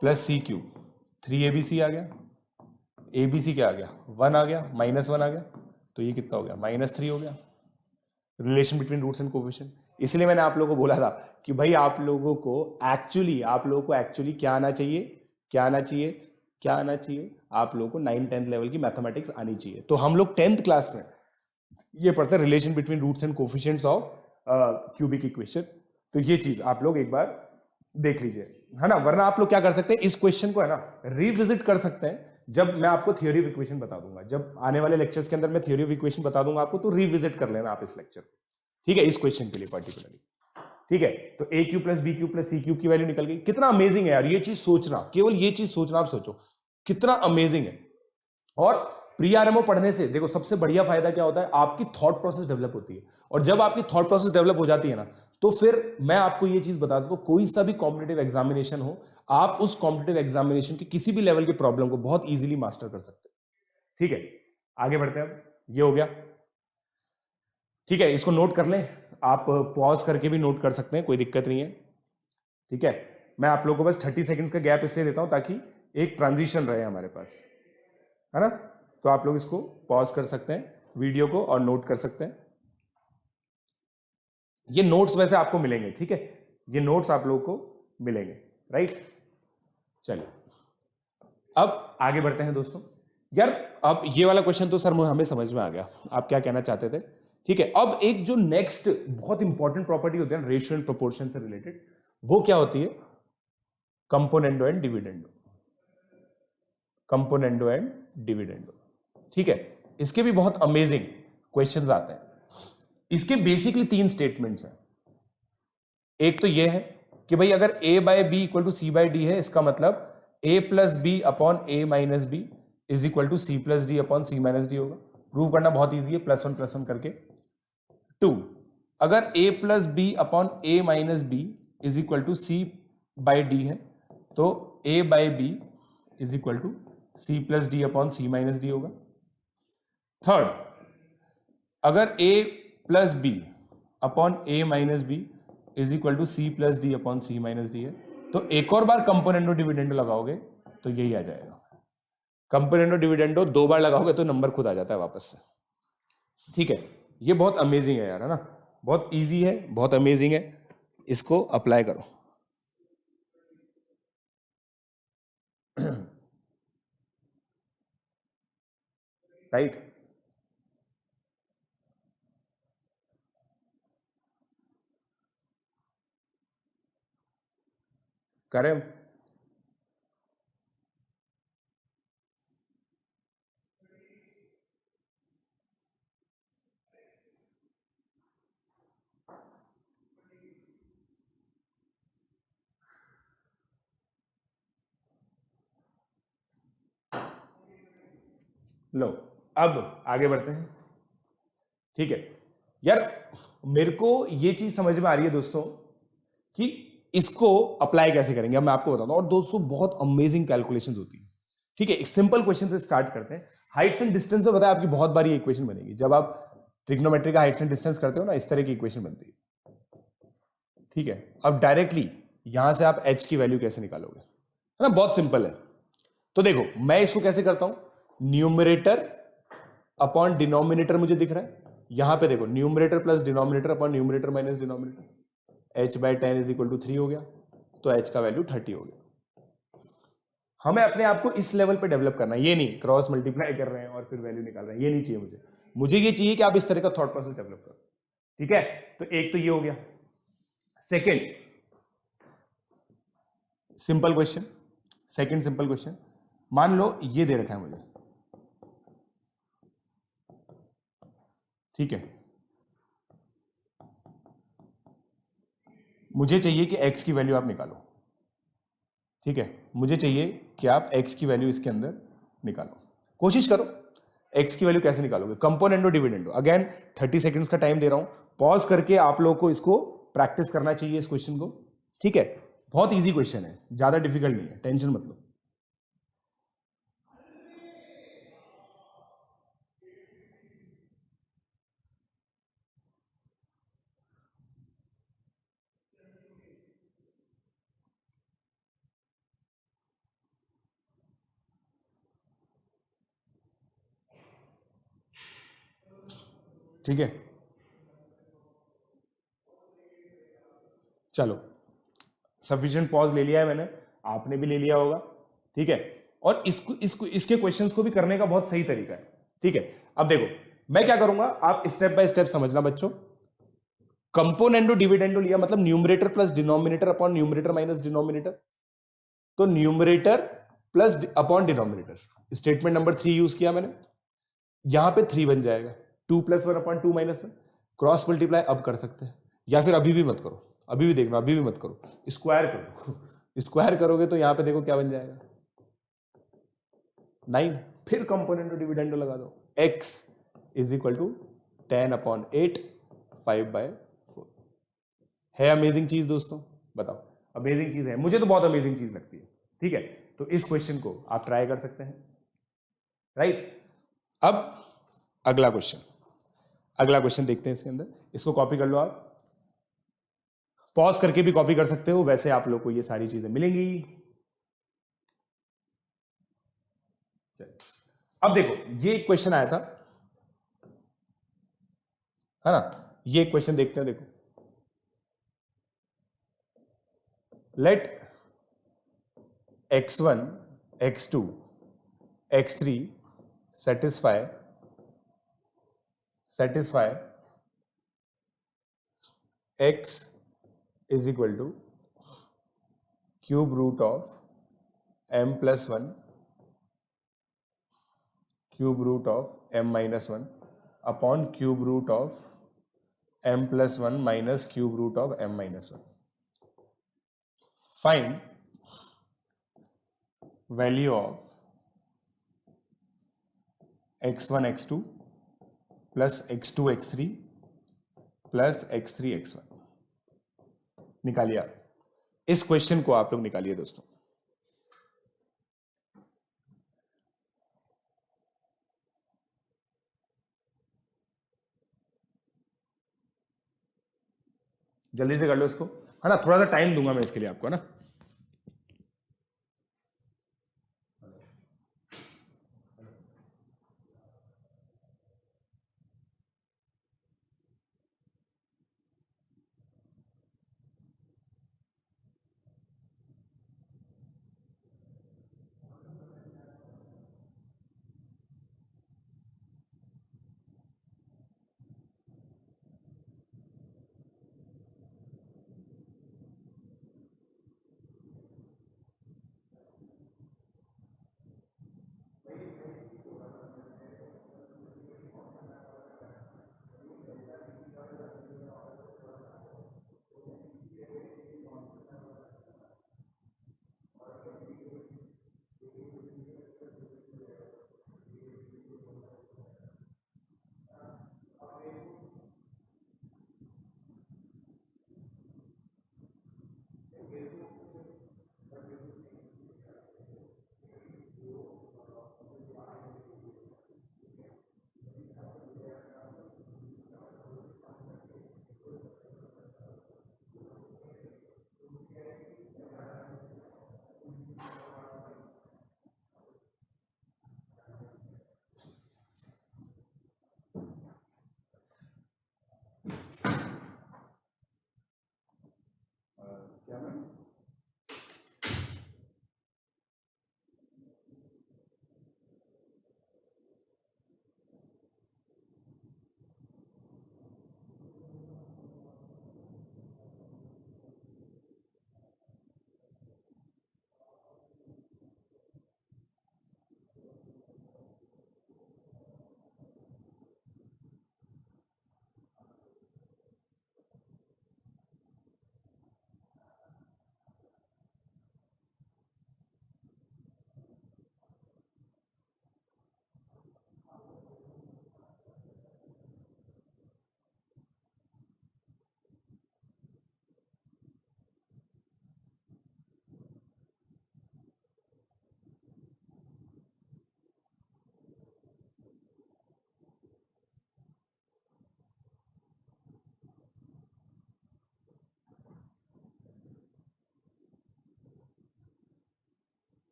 plus C cube 3abc आ गया। abc क्या आ गया 1 आ गया, -1 आ गया, तो ये कितना हो गया -3 हो गया। Relation between roots and coefficient. इसलिए मैंने आप लोगों को बोला था कि भाई आप लोगों को एक्चुअली क्या आना चाहिए, क्या आना चाहिए, आप लोगों को 9th-10th लेवल की मैथमेटिक्स आनी चाहिए। तो हम लोग 10th क्लास में ये पढ़ते हैं relation between roots and coefficients of cubic equation. तो ये चीज आप लोग एक बार देख लीजिए, है ना। वरना आप लोग क्या कर सकते हैं, इस क्वेश्चन को है ना रिविजिट कर सकते हैं जब मैं आपको थ्योरी ऑफ इक्वेशन बता दूंगा। जब आने वाले लेक्चर्स के अंदर मैं थ्योरी ऑफ इक्वेशन बता दूंगा आपको, तो रिविजिट कर लेना आप इस लेक्चर को, ठीक है, इस क्वेश्चन के लिए पर्टिकुलरली, ठीक है। तो A cube plus B cube plus C cube की वैल्यू निकल गई। कितना अमेजिंग है यार ये चीज सोचना, केवल ये चीज सोचना, आप सोचो कितना अमेजिंग है। और प्री आरएमओ पढ़ने से देखो सबसे बढ़िया फायदा क्या होता है, आपकी थॉट प्रोसेस डेवलप होती है। और जब आपकी थॉट प्रोसेस डेवलप हो जाती है ना, तो फिर मैं आपको ये चीज बता दूं, तो कोई सा भी कॉम्पिटिटिव एग्जामिनेशन हो, आप उस कॉम्पिटिटिव एग्जामिनेशन की किसी भी लेवल की प्रॉब्लम को बहुत इजीली मास्टर कर सकते हैं, ठीक है। आगे बढ़ते हैं, अब ये हो गया, ठीक है। इसको नोट कर लें, आप पॉज करके भी नोट कर सकते हैं, कोई दिक्कत नहीं है, ठीक है। मैं आप लोगों को बस 30 सेकंड्स का गैप इसलिए देता हूं ताकि एक ट्रांजिशन रहे हमारे पास, है ना। तो आप लोग इसको पॉज कर सकते हैं वीडियो को और नोट कर सकते हैं। ये नोट्स वैसे आपको मिलेंगे, ठीक है, ये नोट्स आप लोगों को मिलेंगे, राइट। चलिए अब आगे बढ़ते हैं दोस्तों। यार अब ये वाला क्वेश्चन तो सर हमें समझ में आ गया, आप क्या कहना चाहते थे, ठीक है। अब एक जो नेक्स्ट बहुत इंपॉर्टेंट प्रॉपर्टी होती है रेशियो एंड प्रोपोर्शन से रिलेटेड, वो क्या होती है, componendo and dividendo, componendo and dividendo, ठीक है। इसके भी बहुत अमेजिंग क्वेश्चंस आते हैं। इसके बेसिकली 3 स्टेटमेंट्स हैं। एक तो ये है कि भाई अगर a by B equal to C by D है, इसका मतलब a plus b upon a minus b is equal to C plus D upon c minus d होगा। प्रूव करना बहुत ईजी है, +1 करके। 2, अगर a plus b upon a minus b is equal to C by D है, तो a by B is equal to C plus D upon c minus d होगा। 3rd, अगर a plus b upon a minus b is equal to C plus D upon c minus d है, तो एक और बार componendo dividendo लगाओगे तो यही आ जाएगा। कंपोनेंडो डिविडेंडो 2 बार लगाओगे तो नंबर खुद आ जाता है वापस से, ठीक है। ये बहुत अमेजिंग है यार, है ना, बहुत इजी है, बहुत अमेजिंग है, इसको अप्लाई करो। राइट, करें। लो अब आगे बढ़ते हैं, ठीक है। यार मेरे को ये चीज समझ में आ रही है दोस्तों कि इसको अप्लाई कैसे करेंगे, अब मैं आपको बताता हूं। और दोस्तों बहुत अमेजिंग कैलकुलेशंस होती है, ठीक है। एक सिंपल क्वेश्चन से स्टार्ट करते हैं। हाइट्स एंड डिस्टेंस में बताया आपकी बहुत बार ये इक्वेशन बनेगी। जब आप ट्रिग्नोमेट्री का हाइट्स एंड डिस्टेंस करते हो ना, इस तरह की इक्वेशन बनती है, ठीक है। अब डायरेक्टली यहां से आप h की वैल्यू कैसे निकालोगे, है ना, बहुत सिंपल है। तो देखो मैं इसको कैसे करता हूं, न्यूमरेटर अपॉन डिनोमिनेटर मुझे दिख रहा है, यहां पे देखो numerator plus denominator upon numerator minus denominator, h by 10 is equal to 3 हो गया, तो h का वैल्यू 30 हो गया। हमें अपने आप को इस लेवल पे डेवलप करना है, ये नहीं क्रॉस मल्टीप्लाई कर रहे हैं और फिर वैल्यू निकाल रहे हैं, ये नहीं चाहिए मुझे। मुझे ये चाहिए कि आप इस तरह का थॉट प्रोसेस डेवलप करो, ठीक है। तो एक तो ये हो गया। Second simple question, second simple question, मान लो ये दे रखा है मुझे, ठीक है। मुझे चाहिए कि x की वैल्यू आप निकालो, ठीक है। मुझे चाहिए कि आप x की वैल्यू इसके अंदर निकालो। कोशिश करो। x की वैल्यू कैसे निकालोगे? Componendo dividendo. अगेन 30 सेकंड्स का टाइम दे रहा हूं, पॉज करके आप लोगों को इसको प्रैक्टिस करना चाहिए इस क्वेश्चन को। ठीक है, बहुत इजी क्वेश्चन है, ज्यादा डिफिकल्ट नहीं है, टेंशन मत लो। ठीक है, चलो सफिशिएंट पॉज ले लिया है मैंने, आपने भी ले लिया होगा। ठीक है, और इसको इसके क्वेश्चंस को भी करने का बहुत सही तरीका है। ठीक है, अब देखो मैं क्या करूंगा, आप स्टेप बाय स्टेप समझना बच्चों। कंपोनेंडो डिविडेंडो लिया मतलब numerator plus denominator upon numerator minus denominator. तो numerator plus upon denominator. Statement number 3 use किया मैंने, यहां पे 3 बन जाएगा। 2 + 1 अपॉन 2 - 1। क्रॉस मल्टीप्लाई अब कर सकते हैं, या फिर अभी भी मत करो, अभी भी देखना, अभी भी मत करो, स्क्वायर करो। स्क्वायर करोगे तो यहां पे देखो क्या बन जाएगा, 9। फिर कंपोनेंट डिविडेंडो लगा दो, x = 10/8 5/4। है अमेजिंग चीज दोस्तों? बताओ, अमेजिंग चीज है? मुझे तो बहुत अमेजिंग चीज लगती है। ठीक है, तो इस क्वेश्चन को आप ट्राई कर सकते हैं। राइट, अब अगला क्वेश्चन देखते हैं। इसके अंदर इसको कॉपी कर लो, आप पॉज करके भी कॉपी कर सकते हो, वैसे आप लोग को ये सारी चीजें मिलेंगी। अब देखो ये क्वेश्चन आया था, है ना? ये क्वेश्चन देखते हैं, देखो। Let x1 x2 x3 satisfy x = cube root of m + 1 cube root of m - 1 upon cube root of m + 1 minus cube root of m - 1. Find value of x1 x2 plus x2 x3 plus x3 x1। निकालिए आप इस question को, आप लोग निकालिए दोस्तों। जल्दी से कर लो इसको, है ना? थोड़ा सा टाइम दूंगा मैं इसके लिए आपको, है ना?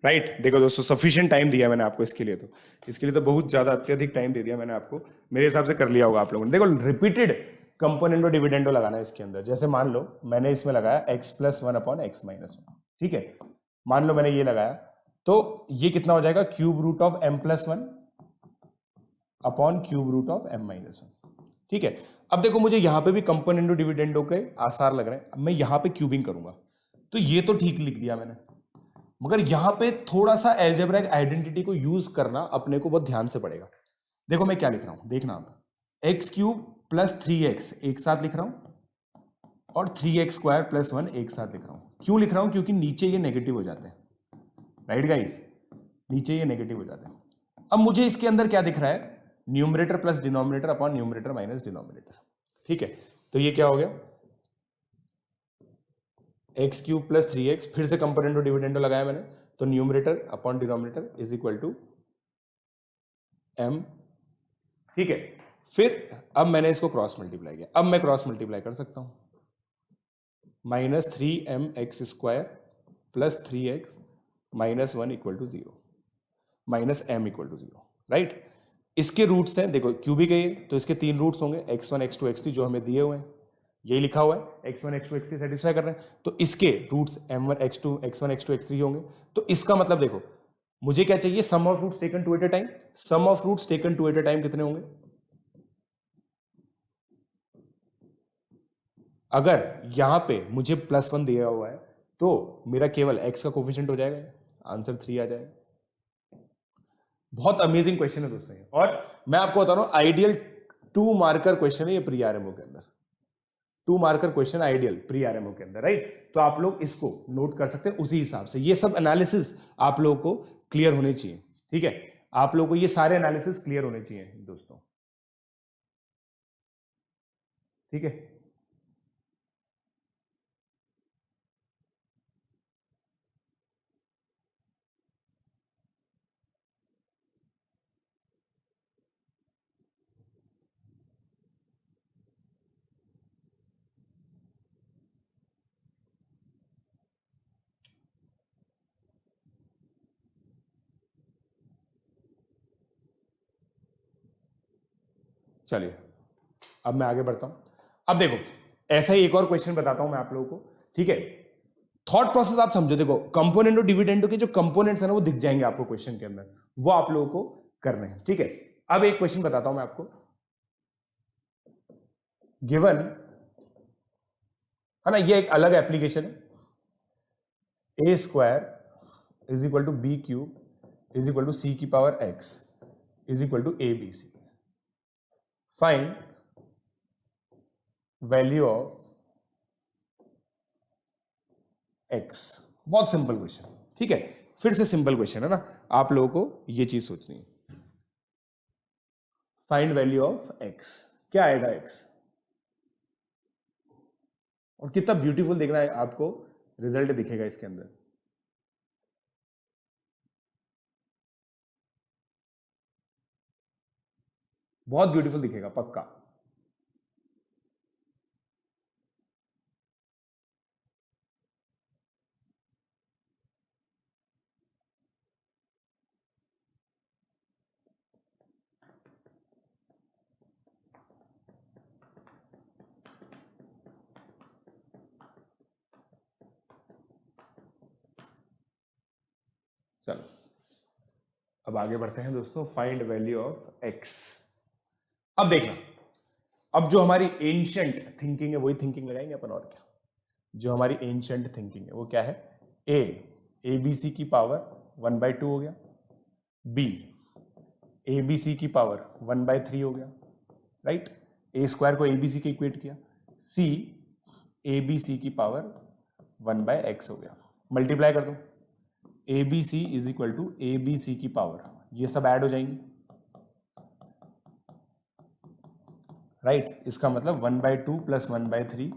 राइट देखो दोस्तों, सफिशिएंट टाइम दिया मैंने आपको इसके लिए तो बहुत ज्यादा अत्यधिक टाइम दे दिया मैंने आपको। मेरे हिसाब से कर लिया होगा आप लोगों ने। देखो रिपीटेड कंपोनेंटो डिविडेंडो लगाना है इसके अंदर। जैसे मान लो मैंने इसमें लगाया x+1/x-1, ठीक है। मान लो मैंने ये लगाया, तो ये कितना हो जाएगा, cube root of m+1 upon cube root of m-1, ठीक है। अब देखो मुझे यहां पे भी कंपोनेंटो डिविडेंडो के आसार लग रहे हैं। अब मैं यहां पे क्यूबिंग करूंगा, तो ये तो ठीक लिख दिया मैंने, मगर यहां पे थोड़ा सा एल्जेब्राइक आइडेंटिटी को यूज करना अपने को बहुत ध्यान से पड़ेगा। देखो मैं क्या लिख रहा हूं, देखना आप, x³ + 3x एक साथ लिख रहा हूं और 3x² + 1 एक साथ लिख रहा हूं। क्यों लिख रहा हूं, क्योंकि नीचे ये नेगेटिव हो जाते हैं, राइट गाइस, नीचे ये नेगेटिव हो जाते हैं। अब मुझे इसके अंदर क्या दिख रहा है, numerator plus denominator upon numerator minus denominator, ठीक है। तो ये क्या हो गया, x³ + 3x, फिर से कंपोनेंटो डिविडेंडो लगाया मैंने, तो numerator upon denominator is equal to m, ठीक है। फिर अब मैंने इसको क्रॉस मल्टीप्लाई किया, अब मैं क्रॉस मल्टीप्लाई कर सकता हूं, -3mx² + 3x - 1 = 0, -m = 0, राइट। इसके रूट्स हैं, देखो क्यूबिक है ये, तो इसके 3 रूट्स होंगे, x1 x2 x3 जो हमें दिए हुए हैं, यही लिखा हुआ है, x1 x2 x3 सेटिस्फाई कर रहे हैं, तो इसके roots m1 x2 x1 x2 x3 होंगे। तो इसका मतलब देखो मुझे क्या चाहिए, sum of roots taken two at a time. Sum of roots taken two at a time कितने होंगे, अगर यहां पे मुझे +1 दिया हुआ है तो मेरा केवल x का कोफिशिएंट हो जाएगा, आंसर 3 आ जाएगा। बहुत अमेजिंग क्वेश्चन है दोस्तों ये, और मैं आपको बता रहा हूं आइडियल 2 मार्कर क्वेश्चन है ये प्री आरएमओ के अंदर, 2 marker question ideal pre RMO के अंदर, राइट। तो आप लोग इसको नोट कर सकते हैं उसी हिसाब से। ये सब एनालिसिस आप लोगों को क्लियर होने चाहिए, ठीक है। आप लोगों को ये सारे एनालिसिस क्लियर होने चाहिए दोस्तों, ठीक है। चलिए अब मैं आगे बढ़ता हूं। अब देखो ऐसा ही एक और क्वेश्चन बताता हूं मैं आप लोगों को, ठीक है। थॉट प्रोसेस आप समझो, देखो कंपोनेंट और डिविडेंडो के जो कंपोनेंट्स हैं ना वो दिख जाएंगे आपको क्वेश्चन के अंदर, वो आप लोगों को करने हैं, ठीक है। अब एक क्वेश्चन बताता हूं मैं आपको, गिवन है ना, ये एक अलग एप्लीकेशन है, a² = b³ = c⁻x = abc, find value of x। बहुत सिंपल क्वेश्चन, ठीक है। फिर से सिंपल क्वेश्चन है ना, आप लोगों को ये चीज सोचनी है। फाइंड वैल्यू ऑफ x, क्या आएगा x, और कितना ब्यूटीफुल देखना है आपको, रिजल्ट दिखेगा इसके अंदर। बहुत ब्यूटीफुल दिखेगा पक्का। चलो अब आगे बढ़ते हैं दोस्तों, फाइंड वैल्यू ऑफ x। अब देखना, अब जो हमारी एंशिएंट थिंकिंग है वही थिंकिंग लगाएंगे अपन, और क्या। जो हमारी एंशिएंट थिंकिंग है वो क्या है, abc की पावर 1/2 हो गया, b abc की पावर 1/3 हो गया, राइट। a² को abc के इक्वेट किया, c abc की पावर 1/x हो गया, मल्टीप्लाई कर दो, abc = abc की पावर, ये सब ऐड हो जाएंगे, राइट। इसका मतलब 1/2 + 1/3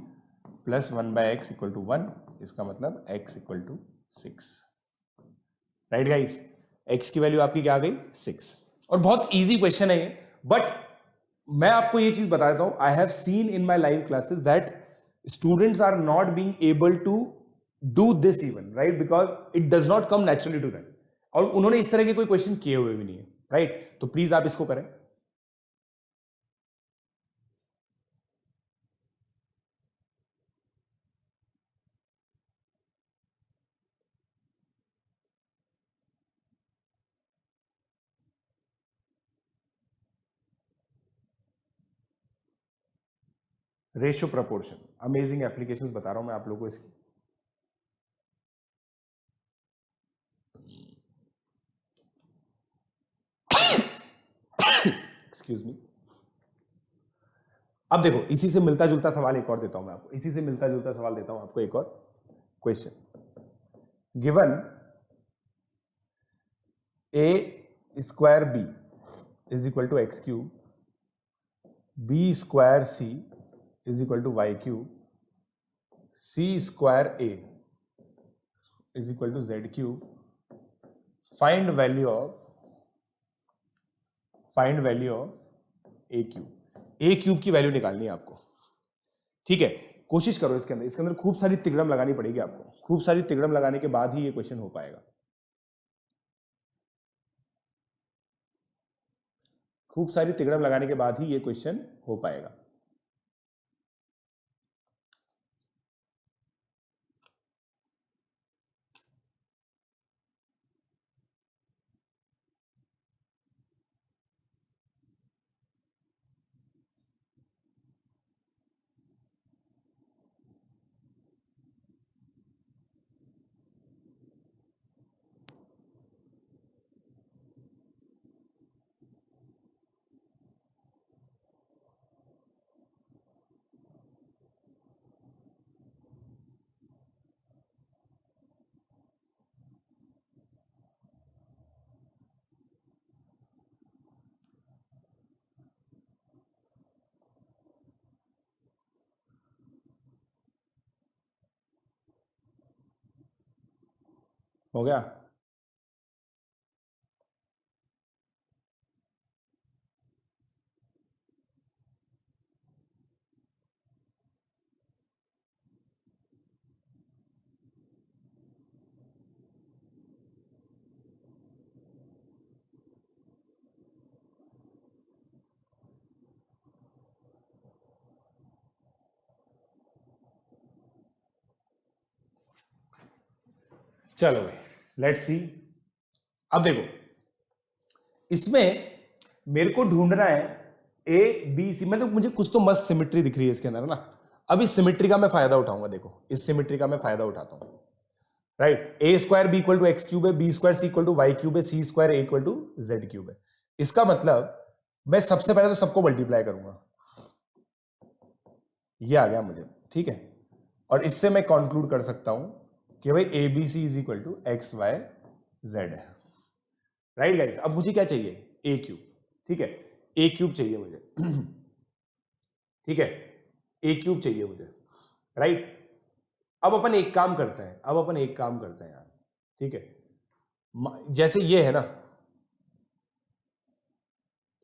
+ 1/x = 1, इसका मतलब x = 6, राइट गाइस। x की वैल्यू आपकी क्या आ गई, 6। और बहुत इजी क्वेश्चन है ये, बट मैं आपको ये चीज बता देता हूं, I have seen in my live classes that students are not being able to do this even, right, because it does not come naturally to them. और उन्होंने इस तरह के कोई क्वेश्चन किए हुए भी नहीं है, राइट? तो प्लीज आप इसको करें। रेशियो प्रपोर्शन, अमेजिंग एप्लीकेशंस बता रहा हूं मैं आप लोगों को इसकी। Excuse me. अब देखो, इसी से मिलता जुलता सवाल एक और देता हूं मैं आपको, इसी से मिलता जुलता सवाल देता हूं आपको एक और question. Given a square b is equal to x cube, b square c is equal to Y cube, c square a is equal to Z cube, find value of a cube की value निकालनी है आपको, ठीक है? कोशिश करो इसके अंदर खूब सारी तिगड़म लगानी पड़ेगी आपको, खूब सारी तिगड़म लगाने के बाद ही ये क्वेश्चन हो पाएगा। खूब सारी तिगड़म लगाने के बाद ही ये क्वेश्चन हो पाएगा। हो गया? चलो भाई, लेट्स सी। अब देखो, इसमें मेरे को ढूंढना है ए बी सी, मतलब मुझे कुछ तो मस्त सिमेट्री दिख रही है इसके अंदर ना। अब इस सिमेट्री का मैं फायदा उठाऊंगा। देखो, इस सिमेट्री का मैं फायदा उठाता हूं, right? A square B equal to x cube है, B square C equal to Y cube है, C square A equal to Z cube है। इसका मतलब मैं सबसे पहले तो सबको मल्टीप्लाई करूंगा, ये आ गया मुझे, ठीक है? और इससे मैं कंक्लूड कर सकता हूं कि भाई a b C is equal to x Y z है, राइट गाइस? अब मुझे क्या चाहिए? ए क्यूब, ठीक है? ए क्यूब चाहिए मुझे, ठीक है? ए क्यूब चाहिए मुझे, राइट? अब अपन एक काम करते हैं, यार, ठीक है? जैसे ये है ना,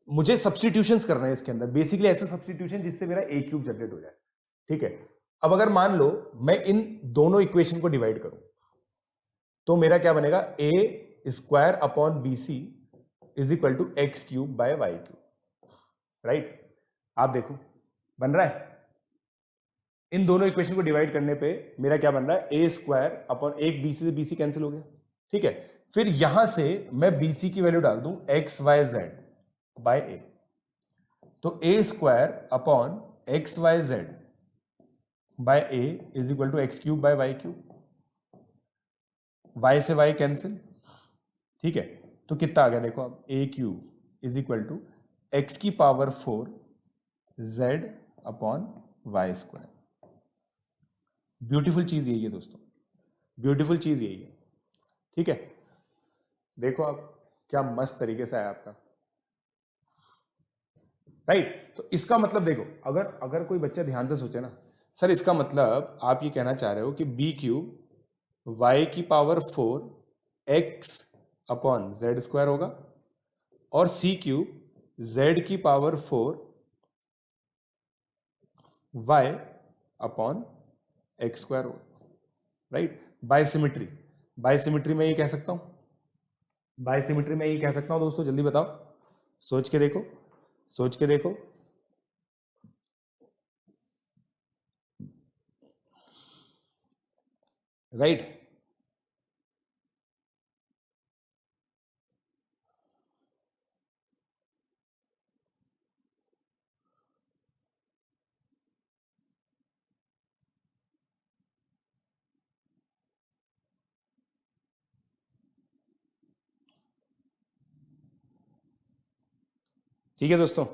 मुझे सब्स्टिट्यूशंस करना है इसके अंदर, बेसिकली ऐसे सब्स्टिट्यूशन जिससे मेरा ए क्यूब जनरेट हो जाए, ठीक है? अब अगर मान लो मैं इन दोनों इक्वेशन को डिवाइड करूं, तो मेरा क्या बनेगा? A square upon B C is equal to x cube by Y cube, right? आप देखो, बन रहा है। इन दोनों इक्वेशन को डिवाइड करने पे मेरा क्या बन रहा है? ए स्क्वायर अपॉन, एक बीसी से बीसी कैंसिल हो गया, ठीक है? फिर यहां से मैं बीसी की वैल्यू डाल दूं X Y Z by A, तो A square upon X Y Z by A is equal to x cube by Y cube, Y से वाई कैंसिल, ठीक है? तो कितना आ गया देखो, अब A cube is equal to X की power 4 Z upon Y square. Beautiful चीज यही है दोस्तों, ब्यूटीफुल चीज यही है, ठीक है? देखो आप, क्या मस्त तरीके से आया आपका, राइट? तो इसका मतलब देखो, अगर कोई बच्चा ध्यान से सोचे ना, सर इसका मतलब आप ये कहना चाह रहे हो कि बी क्यूब वाई की power 4 x upon z square होगा, और सी क्यूब जेड की power 4 y upon x square होगा, राइट? बाय सिमेट्री में ये कह सकता हूं, बाय सिमेट्री में ये कह सकता हूं दोस्तों, जल्दी बताओ, सोच के देखो, सोच के देखो। राइट, ठीक है दोस्तों।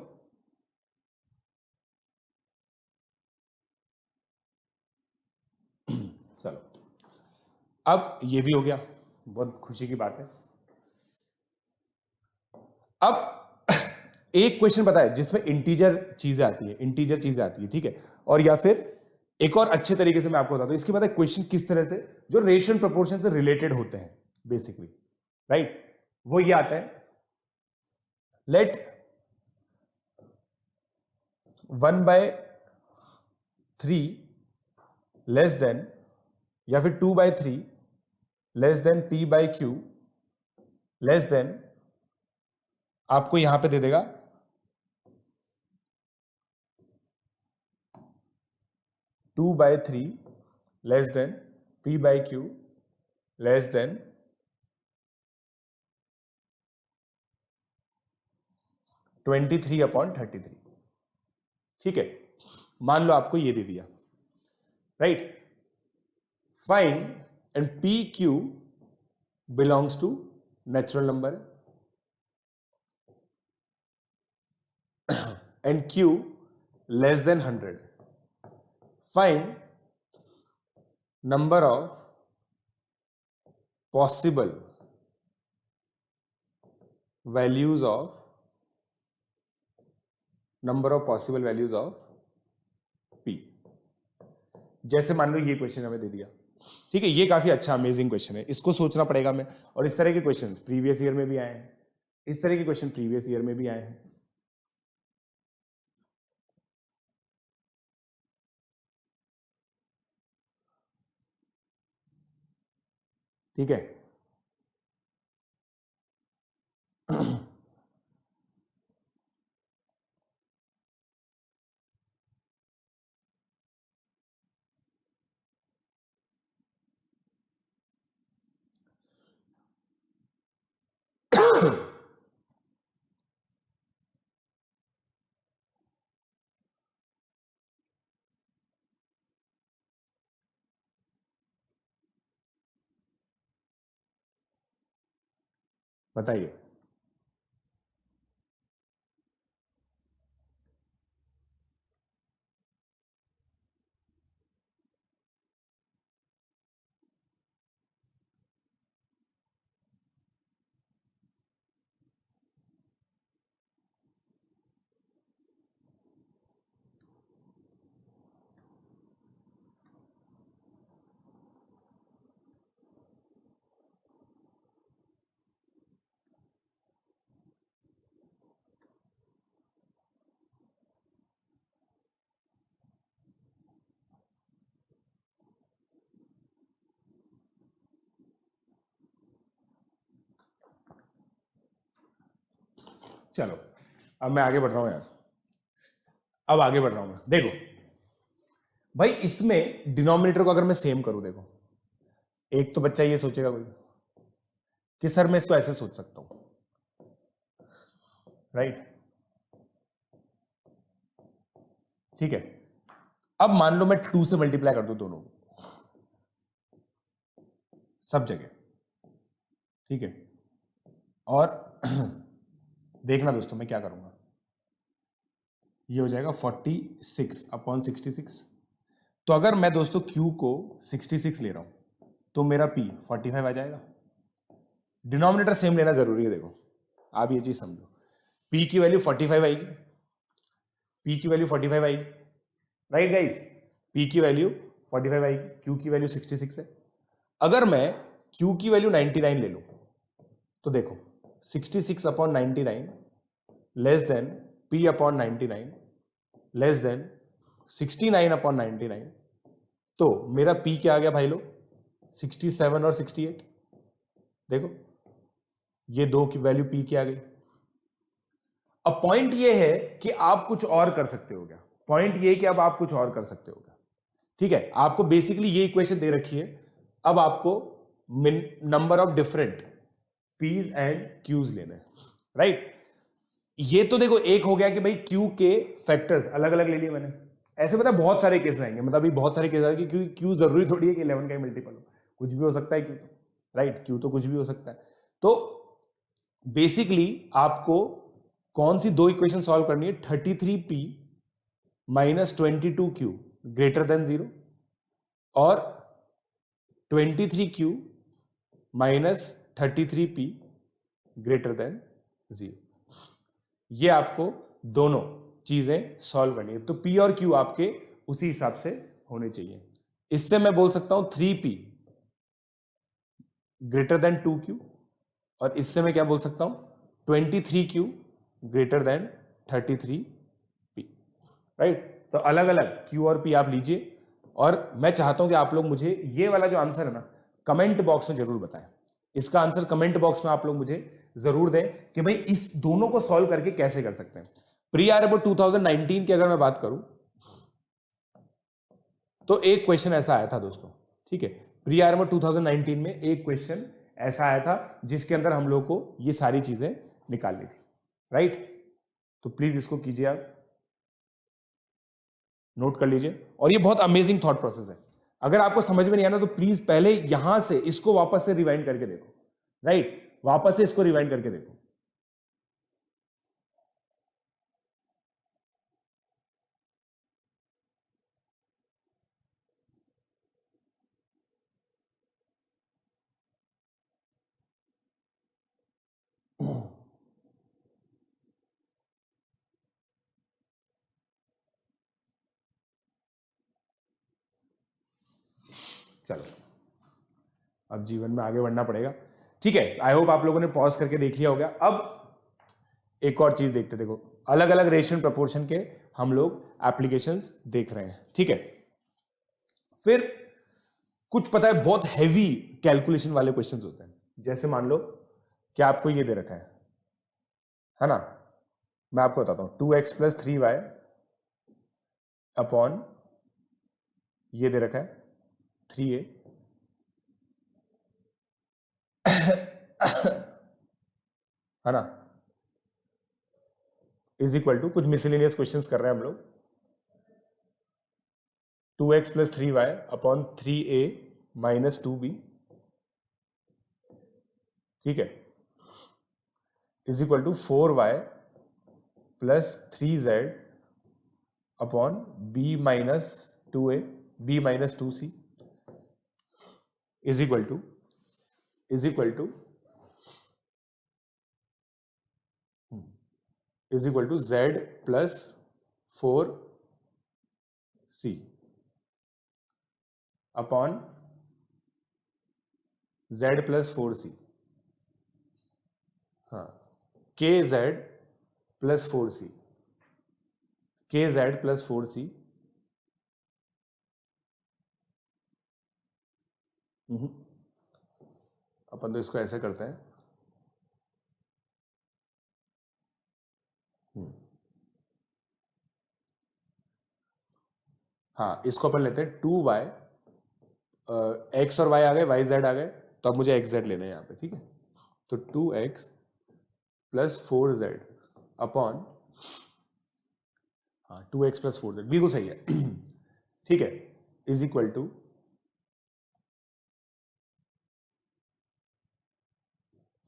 चलो, अब ये भी हो गया, बहुत खुशी की बात है। अब एक क्वेश्चन पता है जिसमें इंटीजर चीजें आती है, इंटीजर चीजें आती है, ठीक है, और या फिर एक और अच्छे तरीके से मैं आपको बताता हूं इसकी पता है क्वेश्चन किस तरह से, जो रेशियो प्रोपोर्शन से रिलेटेड होते हैं बेसिकली, राइट। वो ये आता है, लेट 1/3 लेस देन, या फिर 2/3 less than p/q less than, आपको यहां पे दे देगा 2/3 less than p/q less than 23/33, ठीक है। मान लो आपको ये दे दिया, right. Find and PQ belongs to natural number and Q less than 100। Find number of possible values of P। जैसे मान लो ये क्वेश्चन हमें दे दिया, ठीक है, ये काफी अच्छा अमेजिंग क्वेश्चन है, इसको सोचना पड़ेगा हमें। और इस तरह के क्वेश्चन प्रीवियस ईयर में भी आए हैं, इस तरह के क्वेश्चन प्रीवियस ईयर में भी आए हैं, ठीक है। बताइए। चलो, अब मैं आगे बढ़ रहा हूं यार, अब आगे बढ़ रहा हूं मैं। देखो भाई, इसमें डिनोमिनेटर को अगर मैं सेम करूं, देखो, एक तो बच्चा ये सोचेगा कोई कि सर मैं इसको ऐसे सोच सकता हूं, राइट, ठीक है। अब मान लो मैं 2 से मल्टीप्लाई कर दूं दोनों को सब जगह, ठीक है। और देखना दोस्तों मैं क्या करूंगा, ये हो जाएगा 46/66। तो अगर मैं दोस्तों Q को 66 ले रहा हूं तो मेरा P 45 आ जाएगा। डिनोमिनेटर सेम लेना जरूरी है, देखो आप ये चीज समझो, P की वैल्यू 45 आएगी, P की वैल्यू 45 आएगी, राइट गाइस, P की वैल्यू 45 आएगी, Q की वैल्यू 66 है। अगर मैं Q की वैल्यू 99 ले लूं तो देखो 66/99 less than P/99 less than 69/99, तो मेरा P क्या आ गया भाई लोग, 67 और 68। देखो ये 2 की वैल्यू पी की आ गई। अब पॉइंट ये है कि आप कुछ और कर सकते हो क्या, पॉइंट ये कि अब आप कुछ और कर सकते हो क्या। ठीक है, आपको बेसिकली ये इक्वेशन दे रखी है, अब आपको number of different Ps and Qs लेने हैं, राइट। ये तो देखो एक हो गया कि भाई क्यू के फैक्टर्स अलग अलग ले लिए मैंने। ऐसे मतलब बहुत सारे केस आएंगे, मतलब अभी बहुत सारे केस आएंगे क्योंकि क्यू जरूरी थोड़ी है कि 11 का मल्टीपल हो, कुछ भी हो सकता है क्यू, राइट, क्यू तो कुछ भी हो सकता है। तो बेसिकली आपको कौन सी 2 इक्वेशन सॉल्व करनी है, 33p minus 22q greater than 0 और 23q minus 33p greater than 0। ये आपको दोनों चीजें सॉल्व करनी है। तो p और q आपके उसी हिसाब से होने चाहिए। इससे मैं बोल सकता हूं 3p ग्रेटर देन 2q, और इससे मैं क्या बोल सकता हूं 23q greater than 33p, right. तो अलग अलग q और p आप लीजिए, और मैं चाहता हूं कि आप लोग मुझे ये वाला जो आंसर है ना कमेंट बॉक्स में जरूर बताएं। इसका आंसर कमेंट बॉक्स में आप लोग मुझे जरूर दें कि भाई इस दोनों को सॉल्व करके कैसे कर सकते हैं। प्री आरबो 2019 की अगर मैं बात करूं तो एक क्वेश्चन ऐसा आया था दोस्तों, ठीक है। प्री आरबो 2019 में एक क्वेश्चन ऐसा आया था जिसके अंदर हम लोग को ये सारी चीजें निकालनी थी, राइट। तो प्लीज इसको कीजिए, आप नोट कर लीजिए। और ये बहुत अमेजिंग थॉट प्रोसेस है। अगर आपको समझ में नहीं आना तो प्लीज पहले यहां से इसको वापस से रिवाइंड करके देखो, राइट, वापस से इसको रिवाइंड करके देखो। चलो, अब जीवन में आगे बढ़ना पड़ेगा, ठीक है। आई होप आप लोगों ने पॉज करके देख लिया होगा। अब एक और चीज देखते, देखो अलग अलग रेशियो प्रपोर्शन के हम लोग एप्लीकेशंस देख रहे हैं, ठीक है। फिर कुछ पता है बहुत हैवी कैलकुलेशन वाले क्वेश्चंस होते हैं। जैसे मान लो कि आपको ये दे रखा है ना, मैं आपको बताता हूं 2x प्लस 3y अपॉन ये दे रखा है 3a है ना, इज इक्वल टू कुछ मिसलेनियस क्वेश्चंस कर रहे हैं हम लोग, 2x plus 3y upon 3a minus 2b, ठीक है, is equal to 4y plus 3z upon b minus 2a b minus 2c is equal to z plus 4c upon z plus 4c, हाँ, kz plus 4c, kz plus 4c, अपन तो इसको ऐसे करते हैं, हाँ, इसको अपन लेते हैं 2y, x और y आ गए, y z आ गए, तो अब मुझे x z लेना है यहाँ पे, ठीक है। तो 2x प्लस 4z अपॉन, हाँ 2x प्लस 4z बिल्कुल सही है, ठीक है, is equal to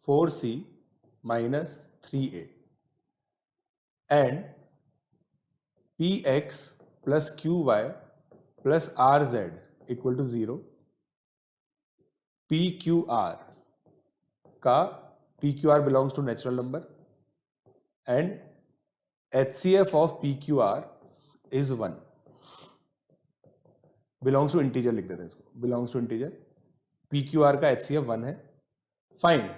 4c minus 3a and px plus qy plus rz equal to 0, pqr का pqr belongs to natural number and HCF of pqr is 1, belongs to integer लिख देते हैं इसको, बिलोंग्स टू इंटीजर, pqr का HCF 1 है, find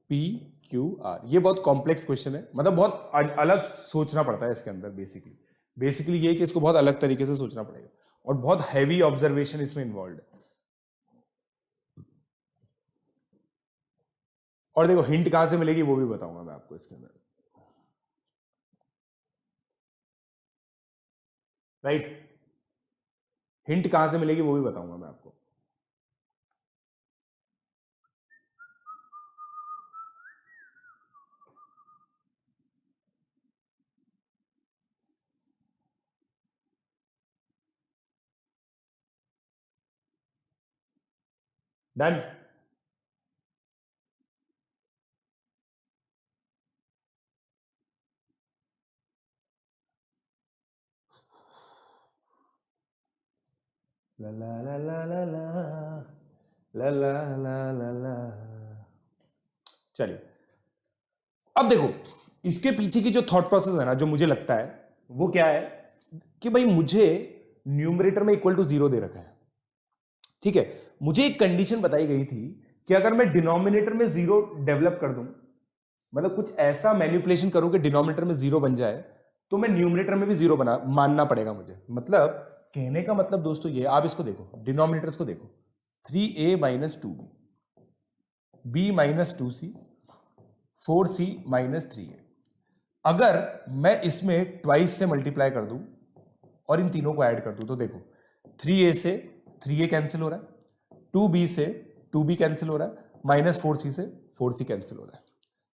pqr। ये बहुत complex question है, मतलब बहुत अलग सोचना पड़ता है इसके अंदर। बेसिकली ये कि इसको बहुत अलग तरीके से सोचना पड़ेगा और बहुत हैवी ऑब्जर्वेशन इसमें इन्वॉल्व है। और देखो हिंट कहां से मिलेगी वो भी बताऊंगा मैं आपको इसके अंदर, राइट। हिंट कहां से मिलेगी वो भी बताऊंगा मैं आपको। डन। ला ला ला ला ला ला ला ला ला ला। चलिए अब देखो इसके पीछे की जो थॉट प्रोसेस है ना, जो मुझे लगता है वो क्या है कि भाई मुझे न्यूमरेटर में इक्वल टू 0 दे रखा है, ठीक है। मुझे एक कंडीशन बताई गई थी कि अगर मैं डिनोमिनेटर में 0 डेवलप कर दूं, मतलब कुछ ऐसा मैनिपुलेशन करूं कि डिनोमिनेटर में 0 बन जाए, तो मैं न्यूमरेटर में भी 0 बना मानना पड़ेगा मुझे। मतलब कहने का मतलब दोस्तों ये, आप इसको देखो, डिनोमिनेटर्स को देखो, 3a minus 2b, b minus 2c, 4c minus 3a। अगर मैं इसमें ट्वाइस से मल्टीप्लाई कर दूं और इन तीनों को ऐड कर दूं, तो देखो 3a से 3a कैंसिल हो रहा है, 2b से 2b कैंसिल हो रहा है, माइनस 4c से 4c कैंसिल हो रहा है।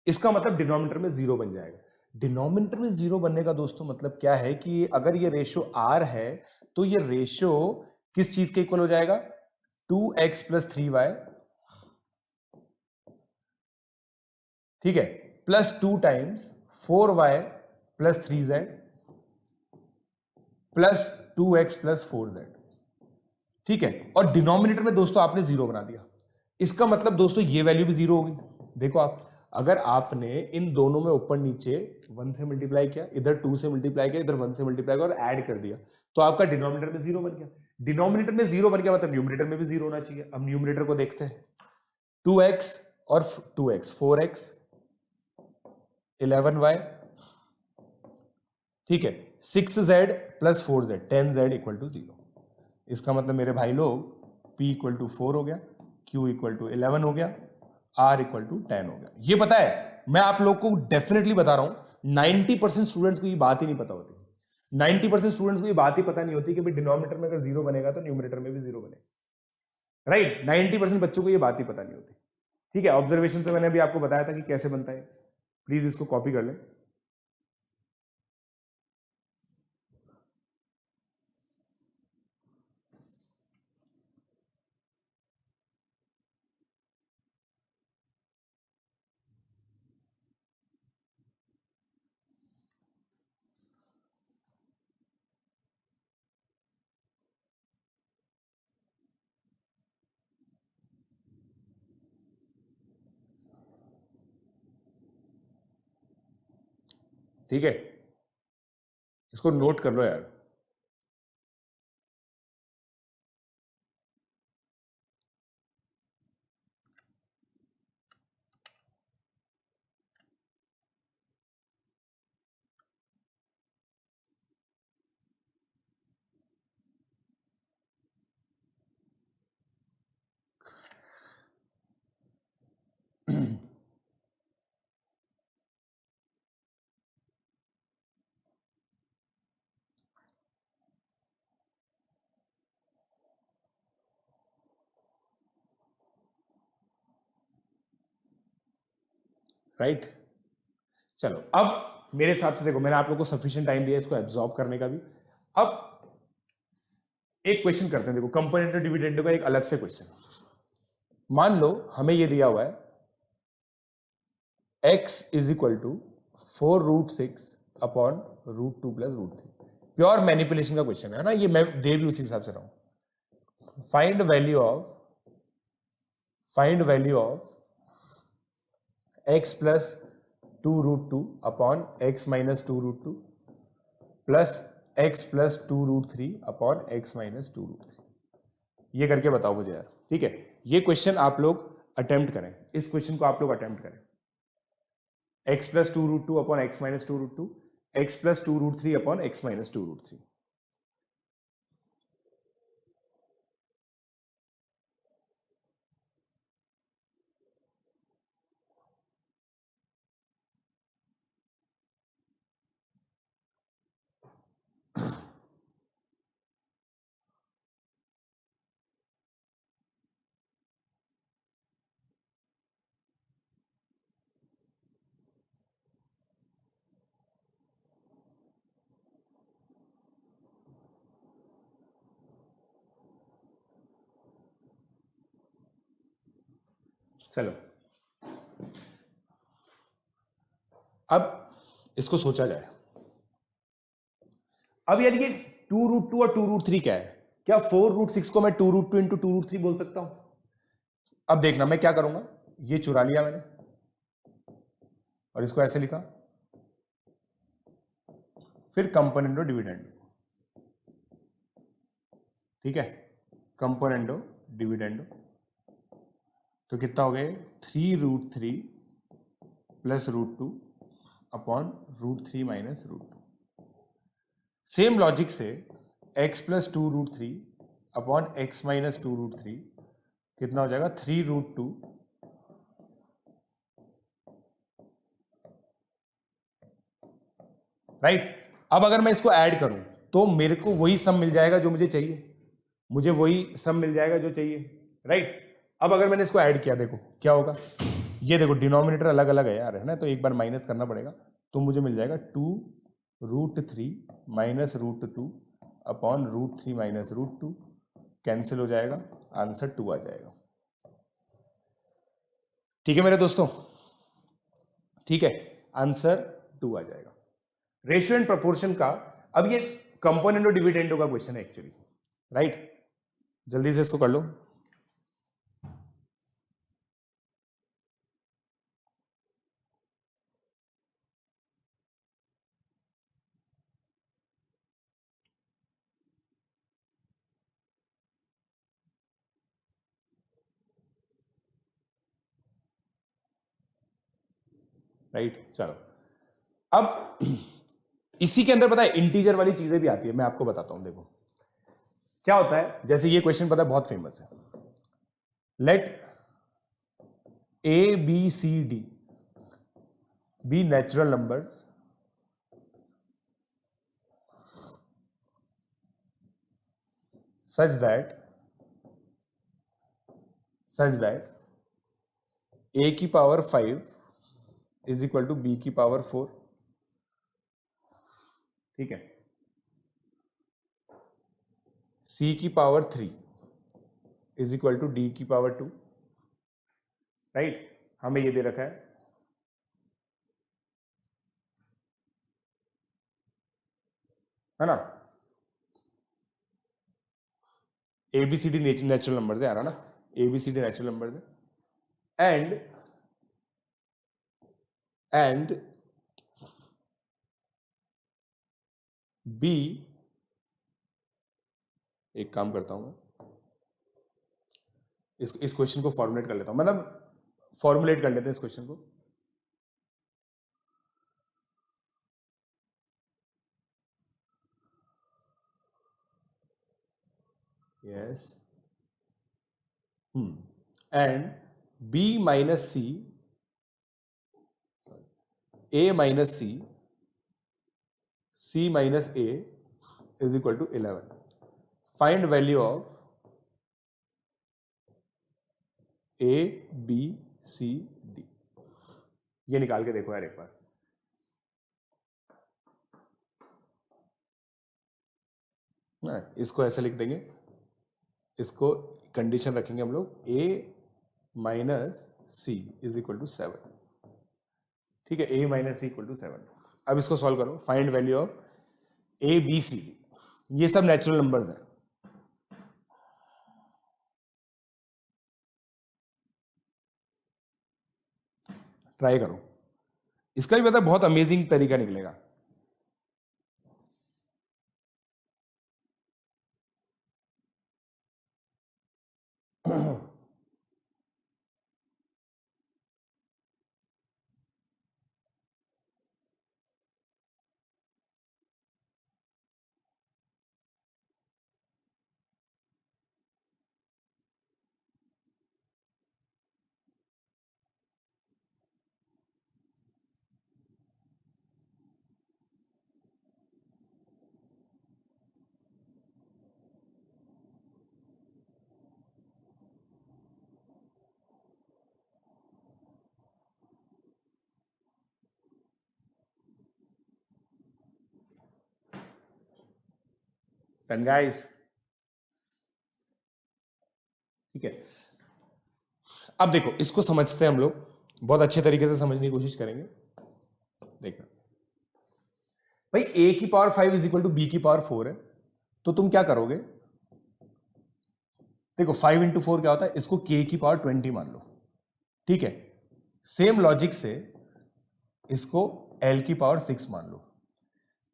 इसका मतलब डिनोमिनेटर में 0 बन जाएगा। डिनोमिनेटर में 0 बनने का दोस्तों मतलब क्या है कि अगर ये रेशो r है तो ये रेशो किस चीज के इक्वल हो जाएगा, 2x प्लस 3y, ठीक है, plus 2 times 4y plus 3z plus 2x plus 4z, ठीक है। और डिनोमिनेटर में दोस्तों आपने 0 बना दिया। इसका मतलब दोस्तों ये वैल्यू भी 0 होगी। देखो आप, अगर आपने इन दोनों में ऊपर नीचे 1 से मल्टीप्लाई किया, इधर 2 से मल्टीप्लाई किया, इधर 1 से मल्टीप्लाई किया और ऐड कर दिया, तो आपका डिनोमिनेटर में 0 बन गया। डिनोमिनेटर में 0 बन गया मतलब न्यूमरेटर में भी 0 होना चाहिए। अब न्यूमरेटर को देखते हैं, 2x और 2x, 4x, 11y, ठीक है, 6z plus 4z, 10z equal to 0। इसका मतलब मेरे भाई लोग p इक्वल टू 4 हो गया, q इक्वल टू 11 हो गया, r इक्वल टू 10 हो गया। ये पता है, मैं आप लोग को डेफिनेटली बता रहा हूं 90% स्टूडेंट्स को ये बात ही नहीं पता होती। 90% स्टूडेंट्स को ये बात ही पता नहीं होती कि भाई डिनोमिनेटर में अगर 0 बनेगा तो न्यूमरेटर में भी 0 बनेगा, राइट। 90% बच्चों को ये बात ही पता नहीं होती, ठीक है। ऑब्जर्वेशन से मैंने अभी आपको बताया था कि कैसे बनता है, प्लीज इसको कॉपी कर लें। ठीक है, इसको नोट कर लो यार। राइट, चलो अब मेरे हिसाब से देखो, मैंने आप लोग को सफिशिएंट टाइम दिया इसको एब्जॉर्ब करने का भी। अब एक क्वेश्चन करते हैं, देखो कंपोनेंट डिविडेंड का एक अलग से क्वेश्चन। मान लो हमें ये दिया हुआ है x is equal to 4√6 upon √2 plus √3। Pure manipulation का क्वेश्चन है ना ये, मैं दे भी उसी हिसाब से रहा हूं। Find value of x plus 2√2 upon x minus 2√2 plus x plus 2√3 upon x minus 2√3। ये करके बताओ मुझे यार, ठीक है। ये क्वेश्चन आप लोग अटेम्प्ट करें, इस क्वेश्चन को आप लोग अटेम्प्ट करें। x plus 2√2 upon x minus 2√2, x plus 2√3 upon x minus 2√3। चलो अब इसको सोचा जाए। अब यार ये 2√2 और 2√3 क्या है? क्या 4√6 को मैं 2√2 इंटू 2√3 बोल सकता हूं? अब देखना मैं क्या करूंगा, ये चुरा लिया मैंने और इसको ऐसे लिखा, फिर कंपोनेंडो डिविडेंडो, ठीक है, कंपोनेंडो डिविडेंडो, तो कितना हो गया 3√3 plus √2 upon √3 minus √2। Same logic से x plus 2√3 upon x minus 2√3 कितना हो जाएगा 3√2 राइट। अब अगर मैं इसको ऐड करूं तो मेरे को वही सम मिल जाएगा जो मुझे चाहिए, मुझे वही सम मिल जाएगा जो चाहिए, राइट। अब अगर मैंने इसको ऐड किया, देखो क्या होगा, ये देखो डिनोमिनेटर अलग अलग है यार, है ना, तो एक बार माइनस करना पड़ेगा, तो मुझे मिल जाएगा 2√3 माइनस √2 अपॉन √3 माइनस √2, कैंसिल हो जाएगा, आंसर 2 आ जाएगा। ठीक है मेरे दोस्तों, ठीक है, आंसर 2 आ जाएगा। रेशियो एंड प्रोपोर्शन का, अब ये कंपोनेंट और डिविडेंडो का क्वेश्चन है एक्चुअली, राइट। जल्दी से इसको कर लो। राइट, चलो अब इसी के अंदर पता है इंटीजर वाली चीजें भी आती है, मैं आपको बताता हूं। देखो क्या होता है, जैसे ये क्वेश्चन पता है बहुत फेमस है, let a b c d be natural numbers such that a की power 5 is equal to b की पावर 4, ठीक है, c की power 3 is equal to d की पावर 2, राइट। हमें ये दे रखा है ना, एबीसीडी नेचुरल नंबर्स है यार, है ना, एबीसीडी नेचुरल नंबर्स है, एंड बी, एक काम करता हूं मैं, इस क्वेश्चन को फॉर्मुलेट कर लेता हूं, मतलब फॉर्मुलेट कर लेते हैं इस क्वेश्चन को। Yes, and b minus c, a minus c, c minus a is equal to 11। Find value of a b c d, ये निकाल के देखो यार एक बार। ना, इसको ऐसे लिख देंगे, इसको कंडीशन रखेंगे हम लोग, a minus c is equal to 7, ठीक है, a minus c equal to 7। अब इसको सॉल्व करो, find value of a b c d, ये सब नेचुरल नंबर्स हैं, ट्राई करो, इसका भी पता है बहुत अमेजिंग तरीका निकलेगा। गाइस, ठीक है, अब देखो इसको समझते हैं हम लोग, बहुत अच्छे तरीके से समझने की कोशिश करेंगे। देखना भाई, a की power 5 is equal to b की पावर 4 है, तो तुम क्या करोगे? देखो 5 इंटू 4 क्या होता है, इसको k की पावर 20 मान लो, ठीक है। सेम लॉजिक से इसको l की पावर 6 मान लो।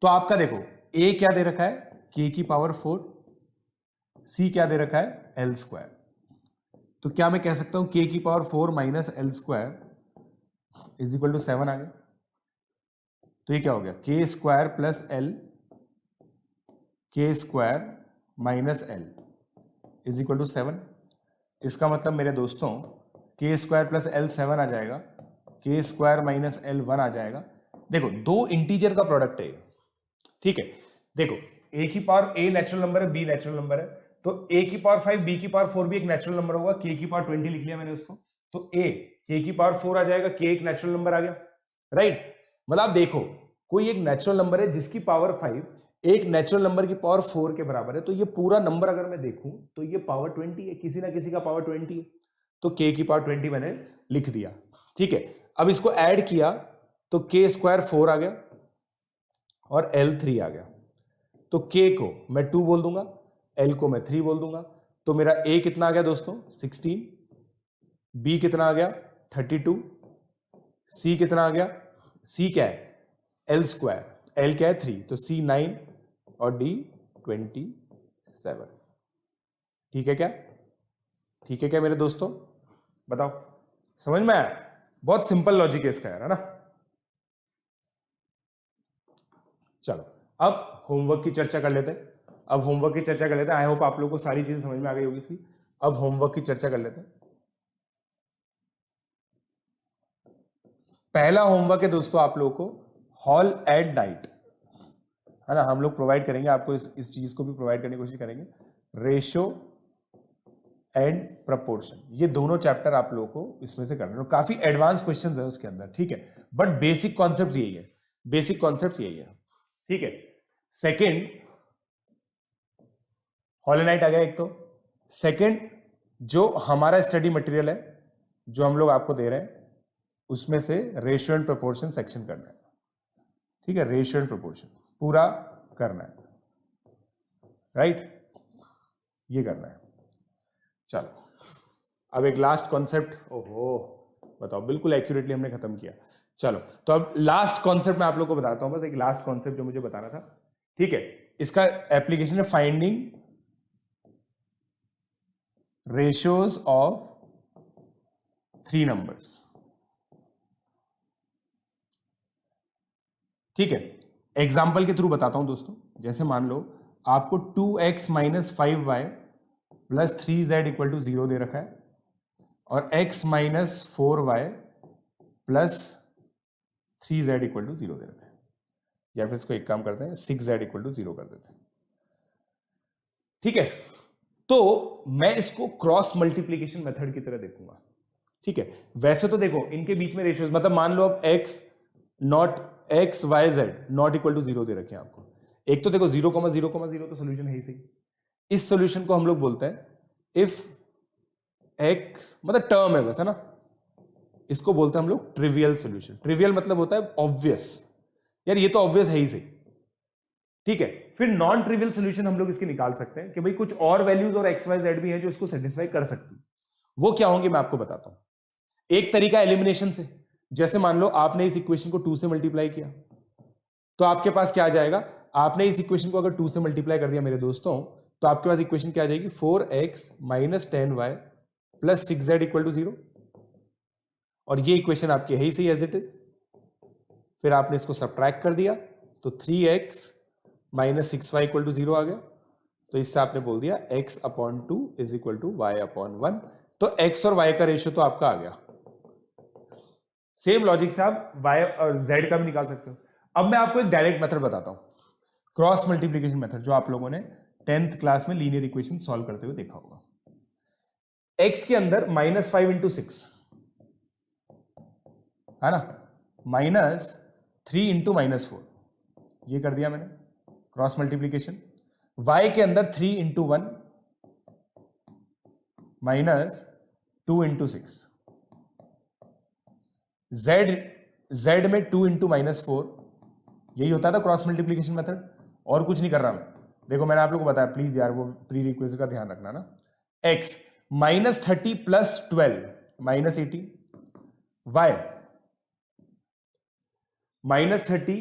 तो आपका देखो a क्या दे रखा है, k की पावर 4, c क्या दे रखा है, l स्क्वायर। तो क्या मैं कह सकता हूं k की power 4 minus l square is equal to 7 आ गया। तो ये क्या हो गया, k square plus l, k square minus l is equal to 7। इसका मतलब मेरे दोस्तों k स्क्वायर प्लस l 7 आ जाएगा, k स्क्वायर माइनस l 1 आ जाएगा। देखो दो इंटीजर का प्रोडक्ट है ये, ठीक है। देखो a की पावर a नेचुरल नंबर है, b नेचुरल नंबर है, तो a की पावर 5 b की पावर 4 भी एक नेचुरल नंबर होगा, k की पावर 20 लिख लिया मैंने उसको, तो a k की पावर 4 आ जाएगा, k एक नेचुरल नंबर आ गया, राइट। मतलब आप देखो कोई एक नेचुरल नंबर है जिसकी पावर 5 एक नेचुरल नंबर की पावर 4 के बराबर है, तो ये पूरा नंबर अगर मैं देखूं तो ये पावर 20 है, किसी ना किसी का पावर 20 है, तो k की पावर 20 मैंने लिख दिया, ठीक है। अब इसको ऐड किया तो k स्क्वायर 4 आ गया और l 3 आ गया, तो k को मैं 2 बोल दूंगा, l को मैं 3 बोल दूंगा, तो मेरा a कितना आ गया दोस्तों 16, b कितना आ गया 32, c कितना आ गया, c क्या है l स्क्वायर, l क्या है 3, तो c 9 और d 27। ठीक है क्या, ठीक है क्या मेरे दोस्तों, बताओ समझ में आया? बहुत सिंपल लॉजिक है इसका यार, है ना। चलो अब होमवर्क की चर्चा कर लेते हैं, आई होप आप लोगों को सारी चीजें समझ में आ गई होगी इसकी। अब होमवर्क की चर्चा कर लेते हैं। पहला होमवर्क है दोस्तों आप लोगों को हॉल एट नाइट, है ना, हम लोग प्रोवाइड करेंगे आपको, इस चीज को भी प्रोवाइड करने की कोशिश करेंगे। रेशो एंड प्रपोर्शन, ये दोनों चैप्टर आप लोगों को इसमें से करना है, काफी एडवांस क्वेश्चंस है उसके अंदर, ठीक है, बट बेसिक कॉन्सेप्ट यही है, ठीक है। सेकंड हॉल नाइट आ गया एक, तो सेकंड जो हमारा स्टडी मटेरियल है जो हम लोग आपको दे रहे हैं उसमें से रेशियो एंड प्रोपोर्शन सेक्शन करना है, ठीक है, रेशियो एंड प्रोपोर्शन पूरा करना है, राइट, ये करना है। चलो अब एक लास्ट कॉन्सेप्ट, ओहो बताओ बिल्कुल एक्यूरेटली हमने खत्म किया। चलो तो अब लास्ट कॉन्सेप्ट मैं आप लोगों को बताता हूं, बस एक लास्ट कॉन्सेप्ट जो मुझे बताना था, ठीक है। इसका एप्लीकेशन है फाइंडिंग रेशियोज ऑफ 3 नंबर्स, ठीक है। एग्जाम्पल के थ्रू बताता हूं दोस्तों, जैसे मान लो आपको 2x minus 5y plus 3z equal to 0 दे रखा है, और x minus 4y plus 3z equal to 0 दे रखा है, या फिर इसको एक काम करते हैं 6z इक्वल टू 0 कर देते हैं, ठीक है। तो मैं इसको क्रॉस मल्टीप्लीकेशन मेथड की तरह देखूंगा, ठीक है। वैसे तो देखो इनके बीच में रेशियोज, मतलब मान लो अब x y z not equal to 0 दे रखे हैं आपको, एक तो देखो 0,0,0 तो सोल्यूशन है ही सही, इस सोल्यूशन को हम लोग बोलते हैं इफ x, मतलब टर्म है बस, है ना, इसको बोलते हैं हम लोग ट्रिवियल सोल्यूशन। ट्रिवियल मतलब होता है ऑब्वियस, यार ये तो ऑब्वियस है ही सही, ठीक है। फिर नॉन ट्रिवियल सोल्यूशन हम लोग इसके निकाल सकते हैं कि भाई कुछ और वैल्यूज और एक्स वाई जेड भी है जो इसको सेटिस्फाई कर सकती है, वो क्या होंगे मैं आपको बताता हूं। एक तरीका एलिमिनेशन से, जैसे मान लो आपने इस इक्वेशन को 2 से मल्टीप्लाई किया, तो आपके पास क्या आ जाएगा, आपने इस इक्वेशन को अगर 2 से मल्टीप्लाई कर दिया मेरे दोस्तों, तो आपके पास इक्वेशन क्या आ जाएगी 4x minus 10y plus 6z equal to 0, और ये इक्वेशन आपकी है ही सही एज इट इज। फिर आपने इसको सब्ट्रैक्ट कर दिया तो 3x minus 6y equal to 0 आ गया, तो इससे आपने बोल दिया x upon 2 is equal to y upon 1, तो x और y का रेशियो तो आपका आ गया। सेम लॉजिक से आप y और z का भी निकाल सकते हो। अब मैं आपको एक डायरेक्ट मेथड बताता हूं, क्रॉस मल्टीप्लीकेशन मेथड, जो आप लोगों ने 10th क्लास में लीनियर इक्वेशन सॉल्व करते हुए देखा होगा। x के अंदर -5 इंटू 6 है ना, माइनस 3 इंटू -4, ये कर दिया मैंने क्रॉस मल्टीप्लीकेशन। y के अंदर 3 इंटू 1 माइनस 2 इंटू 6, z में 2 इंटू -4, यही होता था क्रॉस मल्टीप्लीकेशन मेथड, और कुछ नहीं कर रहा मैं। देखो मैंने आप लोगों को बताया, प्लीज यार वो प्री रिक्वेस्ट का ध्यान रखना ना। x -30 प्लस 12 -18, y -30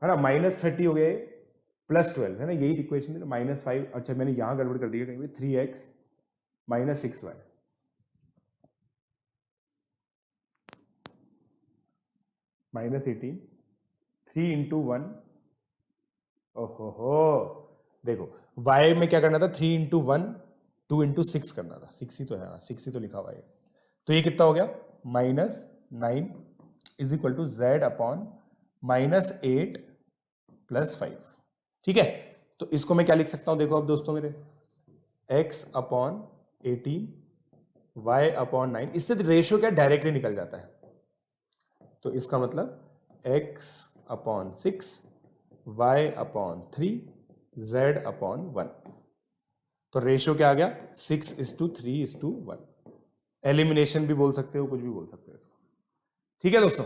है ना, -30 हो गए प्लस 12 है ना, यही इक्वेशन है। -5, अच्छा मैंने यहां गड़बड़ कर दी कहीं पे, 3x -6y -18, 3 इंटू 1, ओहो, देखो y में क्या करना था, 3 इंटू 1, 2 इंटू 6 करना था, 6 ही तो है, 6 ही तो लिखा हुआ है। तो ये कितना हो गया, -9 is equal to z upon -8 plus 5, ठीक है। तो इसको मैं क्या लिख सकता हूं, देखो अब दोस्तों मेरे, x अपॉन 18 y अपॉन 9, इससे रेशियो क्या डायरेक्टली निकल जाता है। तो इसका मतलब x upon 6 y upon 3 z upon 1, तो रेशियो क्या आ गया, 6:3:1। एलिमिनेशन भी बोल सकते हो, कुछ भी बोल सकते हो इसको, ठीक है दोस्तों।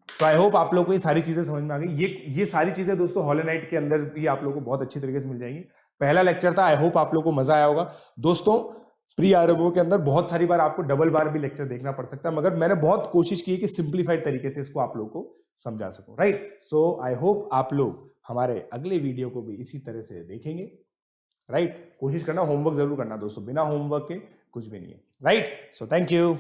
तो आई होप आप लोग को ये सारी चीजें समझ में आ गई। ये सारी चीजें दोस्तों हॉलोनाइट के अंदर भी आप लोगों को बहुत अच्छी तरीके से मिल जाएंगी। पहला लेक्चर था, आई होप आप लोग को मजा आया होगा दोस्तों। प्री आरएमओ के अंदर बहुत सारी बार आपको डबल बार भी लेक्चर देखना पड़ सकता है, मगर मैंने बहुत कोशिश की है कि सिंप्लीफाइड तरीके से इसको आप लोग को समझा सकूं, राइट। सो आई होप आप लोग हमारे अगले वीडियो को भी इसी तरह से देखेंगे, राइट। कोशिश करना, होमवर्क जरूर करना दोस्तों, बिना होमवर्क के कुछ भी नहीं है, राइट। So thank you.